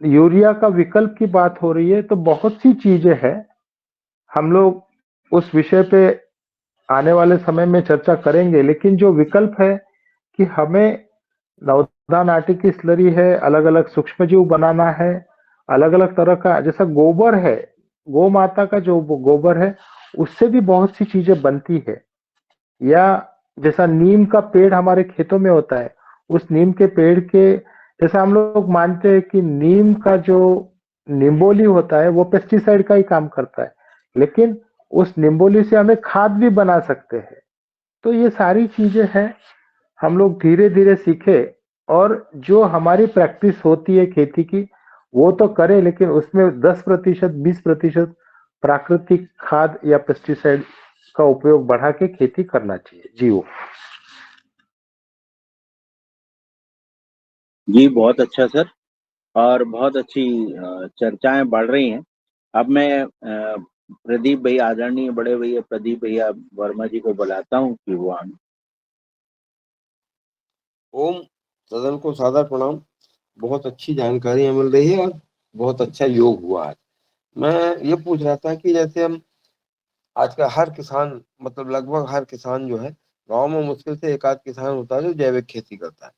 यूरिया का विकल्प की बात हो रही है, तो बहुत सी चीजें हैं, हम लोग उस विषय पे आने वाले समय में चर्चा करेंगे। लेकिन जो विकल्प है कि हमें नवधान आटे की स्लरी है, अलग अलग सूक्ष्म जीव बनाना है, अलग अलग तरह का, जैसा गोबर है, गौ माता का जो गोबर है उससे भी बहुत सी चीजें बनती है। या जैसा नीम का पेड़ हमारे खेतों में होता है, उस नीम के पेड़ के, जैसा हम लोग मानते हैं कि नीम का जो निम्बोली होता है वो पेस्टिसाइड का ही काम करता है, लेकिन उस निम्बोली से हमें खाद भी बना सकते हैं। तो ये सारी चीजें हैं, हम लोग धीरे धीरे सीखे और जो हमारी प्रैक्टिस होती है खेती की वो तो करें, लेकिन उसमें 10% 20% प्राकृतिक खाद या पेस्टिसाइड का उपयोग बढ़ा के खेती करना चाहिए। जी बहुत अच्छा सर, और बहुत अच्छी चर्चाएं बढ़ रही हैं। अब मैं प्रदीप भैया, आदरणीय बड़े भैया प्रदीप भैया वर्मा जी को बुलाता हूँ कि वो आए। ओम, सदन को सादर प्रणाम। बहुत अच्छी जानकारियां मिल रही है और बहुत अच्छा योग हुआ है। मैं ये पूछ रहा था कि जैसे हम आज का हर किसान, मतलब लगभग हर किसान जो है गांव में मुश्किल से एक आध किसान होता है जो जैविक खेती करता है,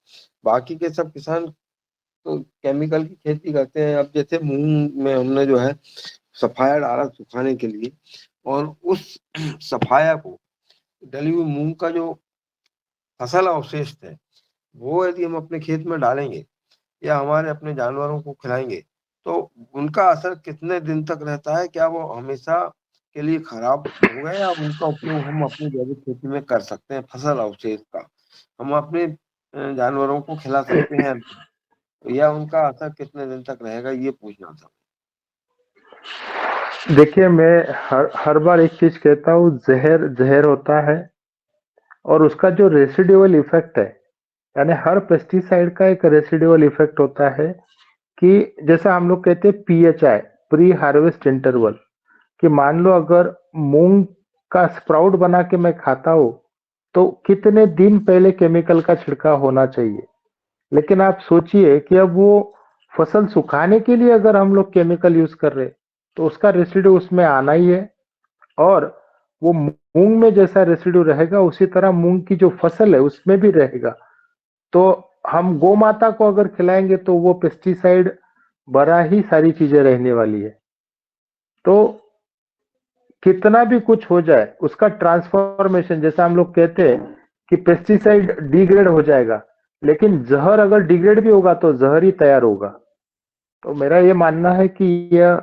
बाकी के सब किसान तो केमिकल की खेती करते हैं। अब जैसे मूंग में हमने जो है सफाया डाला सुखाने के लिए, और उस सफाया को, डली हुई मूंग का जो फसल अवशेष है वो यदि हम अपने खेत में डालेंगे या हमारे अपने जानवरों को खिलाएंगे तो उनका असर कितने दिन तक रहता है? क्या वो हमेशा के लिए खराब हो गए, या उनका उपयोग हम अपनी जैविक खेती में कर सकते हैं? फसल अवशेष का हम अपने जानवरों को खिला सकते हैं, या उनका असर कितने दिन तक रहेगा, ये पूछना था। देखिए, मैं हर बार एक चीज कहता हूँ, जहर जहर होता है और उसका जो रेसिडुअल इफेक्ट है, यानी हर पेस्टिसाइड का एक रेसिडुअल इफेक्ट होता है कि जैसा हम लोग कहते हैं PHI, प्री हार्वेस्ट इंटरवल, कि मान लो अगर मूंग का स्प्राउट बना के मैं खाता हूँ तो कितने दिन पहले केमिकल का छिड़काव होना चाहिए। लेकिन आप सोचिए कि अब वो फसल सुखाने के लिए अगर हम लोग केमिकल यूज कर रहे तो उसका रेसिड्यू उसमें आना ही है, और वो मूंग में जैसा रेसिड्यू रहेगा उसी तरह मूंग की जो फसल है उसमें भी रहेगा। तो हम गौ माता को अगर खिलाएंगे तो वो पेस्टिसाइड भरा ही सारी चीजें रहने वाली है। तो कितना भी कुछ हो जाए उसका ट्रांसफॉर्मेशन, जैसा हम लोग कहते हैं कि पेस्टिसाइड डिग्रेड हो जाएगा, लेकिन जहर अगर डिग्रेड भी होगा तो जहर ही तैयार होगा। तो मेरा ये मानना है कि यह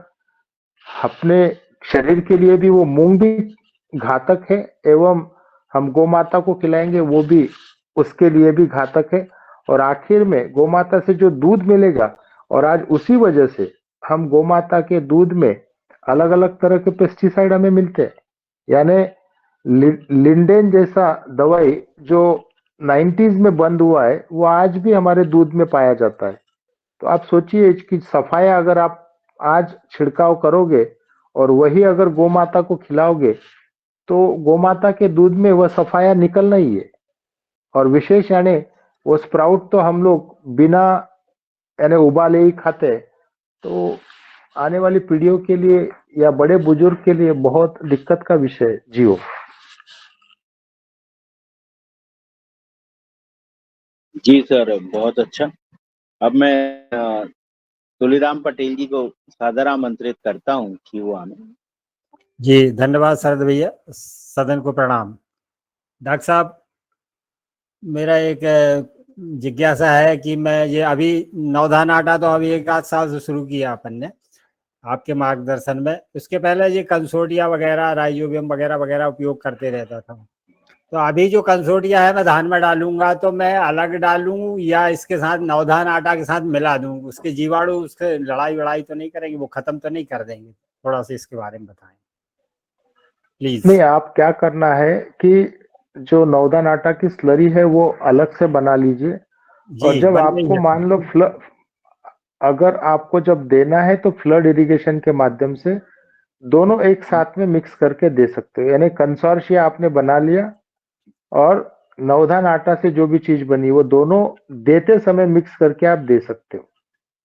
अपने शरीर के लिए भी, वो मूंग भी घातक है, एवं हम गौ माता को खिलाएंगे वो भी उसके लिए भी घातक है। और आखिर में गौ माता से जो दूध मिलेगा, और आज उसी वजह से हम गौ माता के दूध में अलग अलग तरह के पेस्टिसाइड हमें मिलते हैं। यानी लिंडेन जैसा दवाई जो 90s में बंद हुआ है वो आज भी हमारे दूध में पाया जाता है। तो आप सोचिए इसकी सफाया अगर आप आज छिड़काव करोगे और वही अगर गौ माता को खिलाओगे तो गौ माता के दूध में वह सफाया निकलना ही है। और विशेष यानी वो स्प्राउट तो हम लोग बिना यानी उबाले ही खाते हैं। तो आने वाली पीढ़ियों के लिए या बड़े बुजुर्ग के लिए बहुत दिक्कत का विषय है। जियो। जी सर, बहुत अच्छा। अब मैं तुलीराम पटेल जी को सादर आमंत्रित करता हूँ कि वो आने। जी धन्यवाद शरद भैया, सदन को प्रणाम। डॉक्टर साहब, मेरा एक जिज्ञासा है कि मैं ये अभी नवधान आटा तो अभी 1 आध साल से शुरू किया अपन ने आपके मार्गदर्शन में। उसके पहले ये कंसोडिया वगैरह, राइजोबियम वगैरह वगैरह उपयोग करते रहता था। तो अभी जो कंसोडिया है मैं धान में डालूंगा तो मैं अलग डालूं या इसके साथ नवधान आटा के साथ मिला दूं? उसके जीवाणु उसके लड़ाई तो नहीं करेंगे, वो खत्म तो नहीं कर देंगे? थोड़ा सा इसके बारे में बताएं प्लीज। नहीं, आप क्या करना है कि जो नवधान आटा की स्लरी है वो अलग से बना लीजिए, और जब बन रही आपको है। मान लो अगर आपको जब देना है तो फ्लड इरिगेशन के माध्यम से दोनों एक साथ में मिक्स करके दे सकते हो। यानी कंसोर्शिया आपने बना लिया और नवधान आटा से जो भी चीज बनी वो दोनों देते समय मिक्स करके आप दे सकते हो।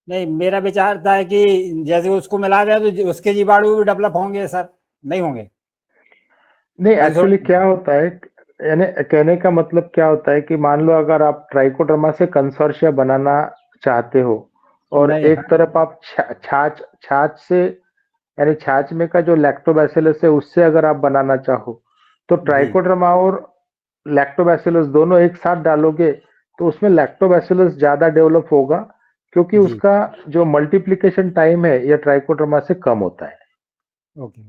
नहीं, मेरा विचार था कि जैसे उसको मिला दिया तो उसके जीवाणु भी डेवलप होंगे सर, नहीं होंगे? नहीं, एक्चुअली क्या होता है, यानी कहने का मतलब क्या होता है कि मान लो अगर आप ट्राइकोडर्मा से कंसोर्शिया बनाना चाहते हो और नहीं, एक तरफ आप छाछ से यानी छाछ में का जो लैक्टोबैसिलस है उससे अगर आप बनाना चाहो तो ट्राइकोडर्मा और लैक्टोबैसिलस दोनों एक साथ डालोगे तो उसमें लैक्टोबैसिलस ज्यादा डेवलप होगा, क्योंकि उसका जो मल्टीप्लिकेशन टाइम है यह ट्राइकोडर्मा से कम होता है। ओके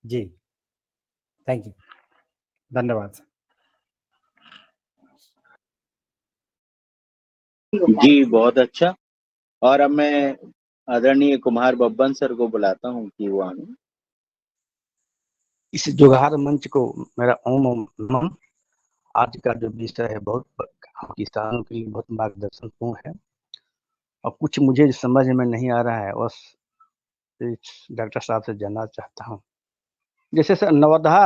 जी, थैंक यू, धन्यवाद। जी बहुत अच्छा। और अब मैं आदरणीय कुमार बब्बन सर को बुलाता हूँ कि वो आने। इस जुगाड़ मंच को मेरा ओम नमः। आज का जो विषय है बहुत किसानों के लिए बहुत मार्गदर्शनपूर्ण है, और कुछ मुझे समझ में नहीं आ रहा है, बस डॉक्टर साहब से जानना चाहता हूँ। जैसे सर नवधा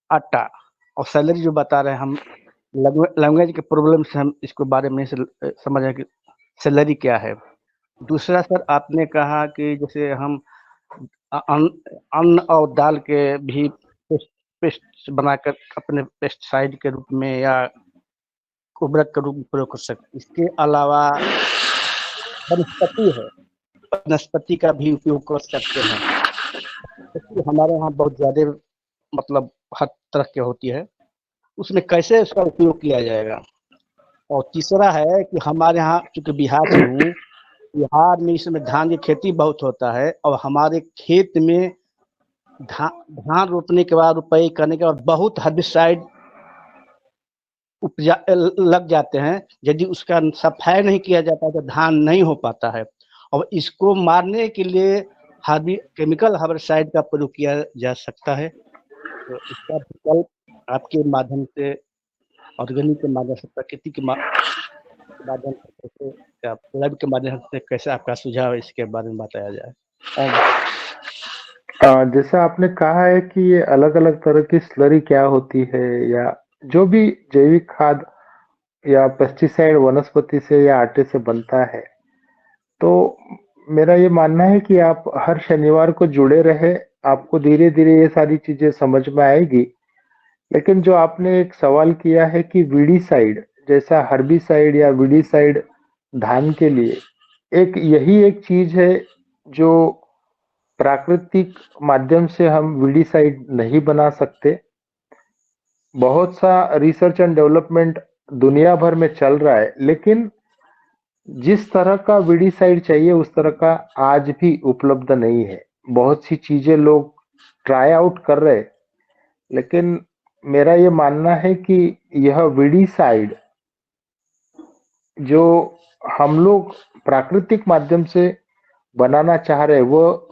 आटा और सैलरी जो बता रहे हैं, हम लैंग्वेज के प्रॉब्लम से हम इसको बारे में नहीं समझ रहे कि सैलरी क्या है। दूसरा सर आपने कहा कि जैसे हम अन्न और दाल के भी पेस्ट बनाकर अपने पेस्टिसाइड के रूप में या उर्वरक के रूप में प्रयोग कर सकते। इसके अलावा वनस्पति है, वनस्पति का भी उपयोग कर सकते हैं। हमारे यहाँ बहुत ज्यादा मतलब हर तरह की होती है, उसमें कैसे उसका उपयोग किया जाएगा। और तीसरा है कि हमारे यहाँ चूंकि बिहार से हूँ, बिहार में इस समय धान की खेती बहुत होता है, और हमारे खेत में धान रोपने के बाद रुपये करने के बाद बहुत हर्बिसाइड उपजा लग जाते हैं। यदि उसका सफाई नहीं किया जाता तो धान नहीं हो पाता है, और इसको मारने के लिए केमिकल हर्बिसाइड का प्रयोग किया जा सकता है। तो इसका विकल्प आपके माध्यम से, ऑर्गेनिक के माध्यम से, प्रकृति के माध्यम से कैसे, लैब के माध्यम से कैसे आपका सुझाव इसके बारे में बताया जाए। जैसा आपने कहा है कि ये अलग अलग तरह की स्लरी क्या होती है, या जो भी जैविक खाद या पेस्टिसाइड वनस्पति से या आटे से बनता है, तो मेरा ये मानना है कि आप हर शनिवार को जुड़े रहे, आपको धीरे धीरे ये सारी चीजें समझ में आएगी। लेकिन जो आपने एक सवाल किया है कि वीडीसाइड जैसा हर्बिसाइड या वीडीसाइड धान के लिए, यही एक चीज है जो प्राकृतिक माध्यम से हम वीडीसाइड नहीं बना सकते। बहुत सा रिसर्च एंड डेवलपमेंट दुनिया भर में चल रहा है, लेकिन जिस तरह का वीडीसाइड चाहिए उस तरह का आज भी उपलब्ध नहीं है। बहुत सी चीजें लोग ट्राई आउट कर रहे, लेकिन मेरा ये मानना है कि यह वीडीसाइड जो हम लोग प्राकृतिक माध्यम से बनाना चाह रहे वो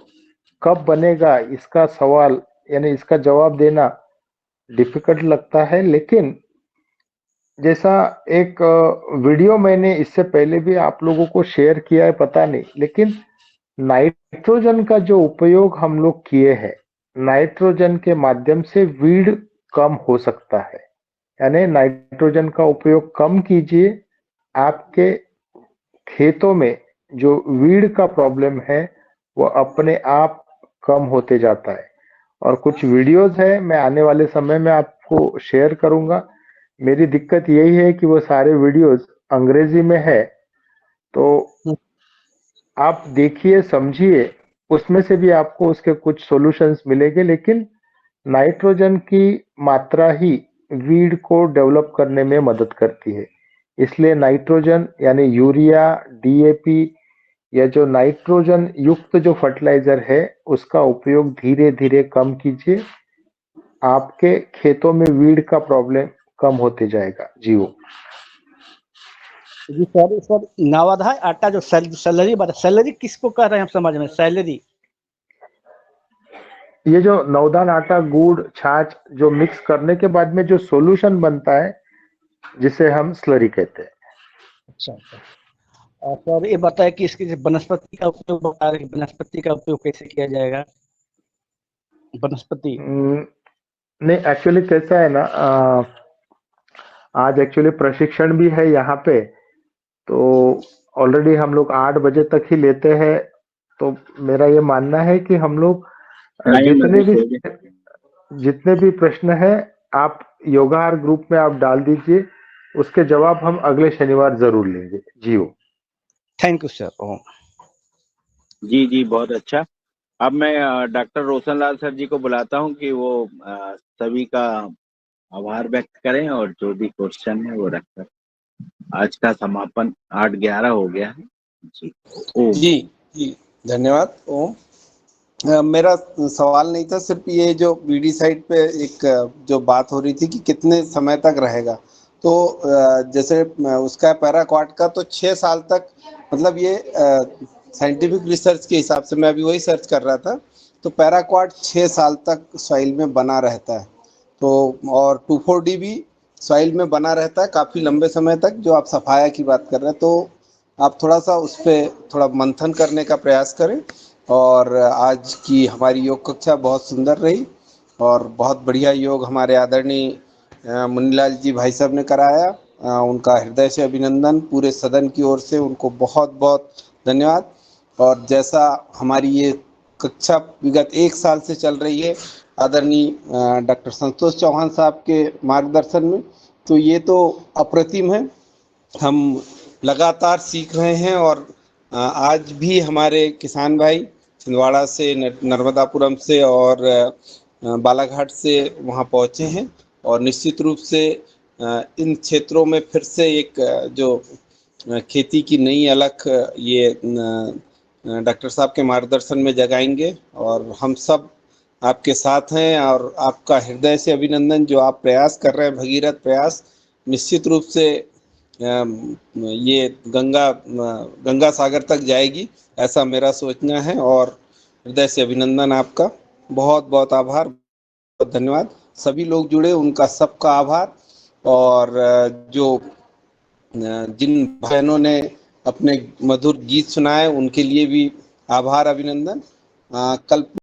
कब बनेगा, इसका सवाल यानी इसका जवाब देना डिफिकल्ट लगता है। लेकिन जैसा एक वीडियो मैंने इससे पहले भी आप लोगों को शेयर किया है, पता नहीं, लेकिन नाइट्रोजन का जो उपयोग हम लोग किए हैं, नाइट्रोजन के माध्यम से वीड कम हो सकता है। यानी नाइट्रोजन का उपयोग कम कीजिए, आपके खेतों में जो वीड का प्रॉब्लम है वो अपने आप कम होते जाता है। और कुछ वीडियोस है, मैं आने वाले समय में आपको शेयर करूंगा। मेरी दिक्कत यही है कि वो सारे वीडियोस अंग्रेजी में है, तो आप देखिए समझिए, उसमें से भी आपको उसके कुछ सॉल्यूशंस मिलेंगे। लेकिन नाइट्रोजन की मात्रा ही वीड को डेवलप करने में मदद करती है, इसलिए नाइट्रोजन यानी यूरिया, डीएपी या जो नाइट्रोजन युक्त जो फर्टिलाइजर है उसका उपयोग धीरे धीरे कम कीजिए। आपके खेतों में वीड का प्रॉब्लम कम होते जाएगा। जी ओम। जी सर नवाधार आटा जो सैलरी बता, सैलरी किसको कह रहे हैं हम समझ में? सैलरी ये जो नवधान आटा गुड़ छाछ जो मिक्स करने के बाद में जो सॉल्यूशन बनता है जिसे हम स्लरी कहते हैं। अच्छा और सर ये बताए कि इसकी वनस्पति का उपयोग बता रहे, वनस्पति का उपयोग कैसे किया जाएगा? वनस्पति नहीं एक्चुअली कैसा है ना, आज एक्चुअली प्रशिक्षण भी है यहाँ पे, तो ऑलरेडी हम लोग 8 बजे तक ही लेते हैं। तो मेरा ये मानना है कि हम लोग जितने भी प्रश्न है आप योगाहार ग्रुप में आप डाल दीजिए, उसके जवाब हम अगले शनिवार जरूर लेंगे। जी ओ। Thank you sir. ओम। जी जी बहुत अच्छा। अब मैं डॉक्टर रोशनलाल सर जी को बुलाता हूं कि वो सभी का आभार व्यक्त करें और जो भी क्वेश्चन है वो रखकर आज का समापन 8:11 हो गया है। जी ओम। जी धन्यवाद। ओम। मेरा सवाल नहीं था, सिर्फ ये जो बीडी साइड पे एक जो बात हो रही थी कि कितने समय तक रहेगा, तो जैसे उसका पैराक्वाट का तो 6 साल तक, मतलब ये साइंटिफिक रिसर्च के हिसाब से मैं अभी वही सर्च कर रहा था, तो पैराक्वाट 6 साल तक सॉइल में बना रहता है। तो और 2,4-D भी सॉइल में बना रहता है काफ़ी लंबे समय तक, जो आप सफाया की बात कर रहे हैं। तो आप थोड़ा सा उस पर थोड़ा मंथन करने का प्रयास करें। और आज की हमारी योग कक्षा बहुत सुंदर रही और बहुत बढ़िया योग हमारे आदरणीय मुन्नीलाल जी भाई साहब ने कराया। उनका हृदय से अभिनंदन, पूरे सदन की ओर से उनको बहुत बहुत धन्यवाद। और जैसा हमारी ये कक्षा विगत 1 साल से चल रही है आदरणीय डॉक्टर संतोष चौहान साहब के मार्गदर्शन में, तो ये तो अप्रतिम है। हम लगातार सीख रहे हैं और आज भी हमारे किसान भाई छिंदवाड़ा से, नर्मदापुरम से और बालाघाट से वहाँ पहुँचे हैं। और निश्चित रूप से इन क्षेत्रों में फिर से एक जो खेती की नई अलख ये डॉक्टर साहब के मार्गदर्शन में जगाएंगे। और हम सब आपके साथ हैं और आपका हृदय से अभिनंदन, जो आप प्रयास कर रहे हैं, भगीरथ प्रयास। निश्चित रूप से ये गंगा सागर तक जाएगी, ऐसा मेरा सोचना है। और हृदय से अभिनंदन आपका, बहुत बहुत आभार, बहुत धन्यवाद। सभी लोग जुड़े उनका सबका आभार। और जो जिन बहनों ने अपने मधुर गीत सुनाए उनके लिए भी आभार, अभिनंदन। कल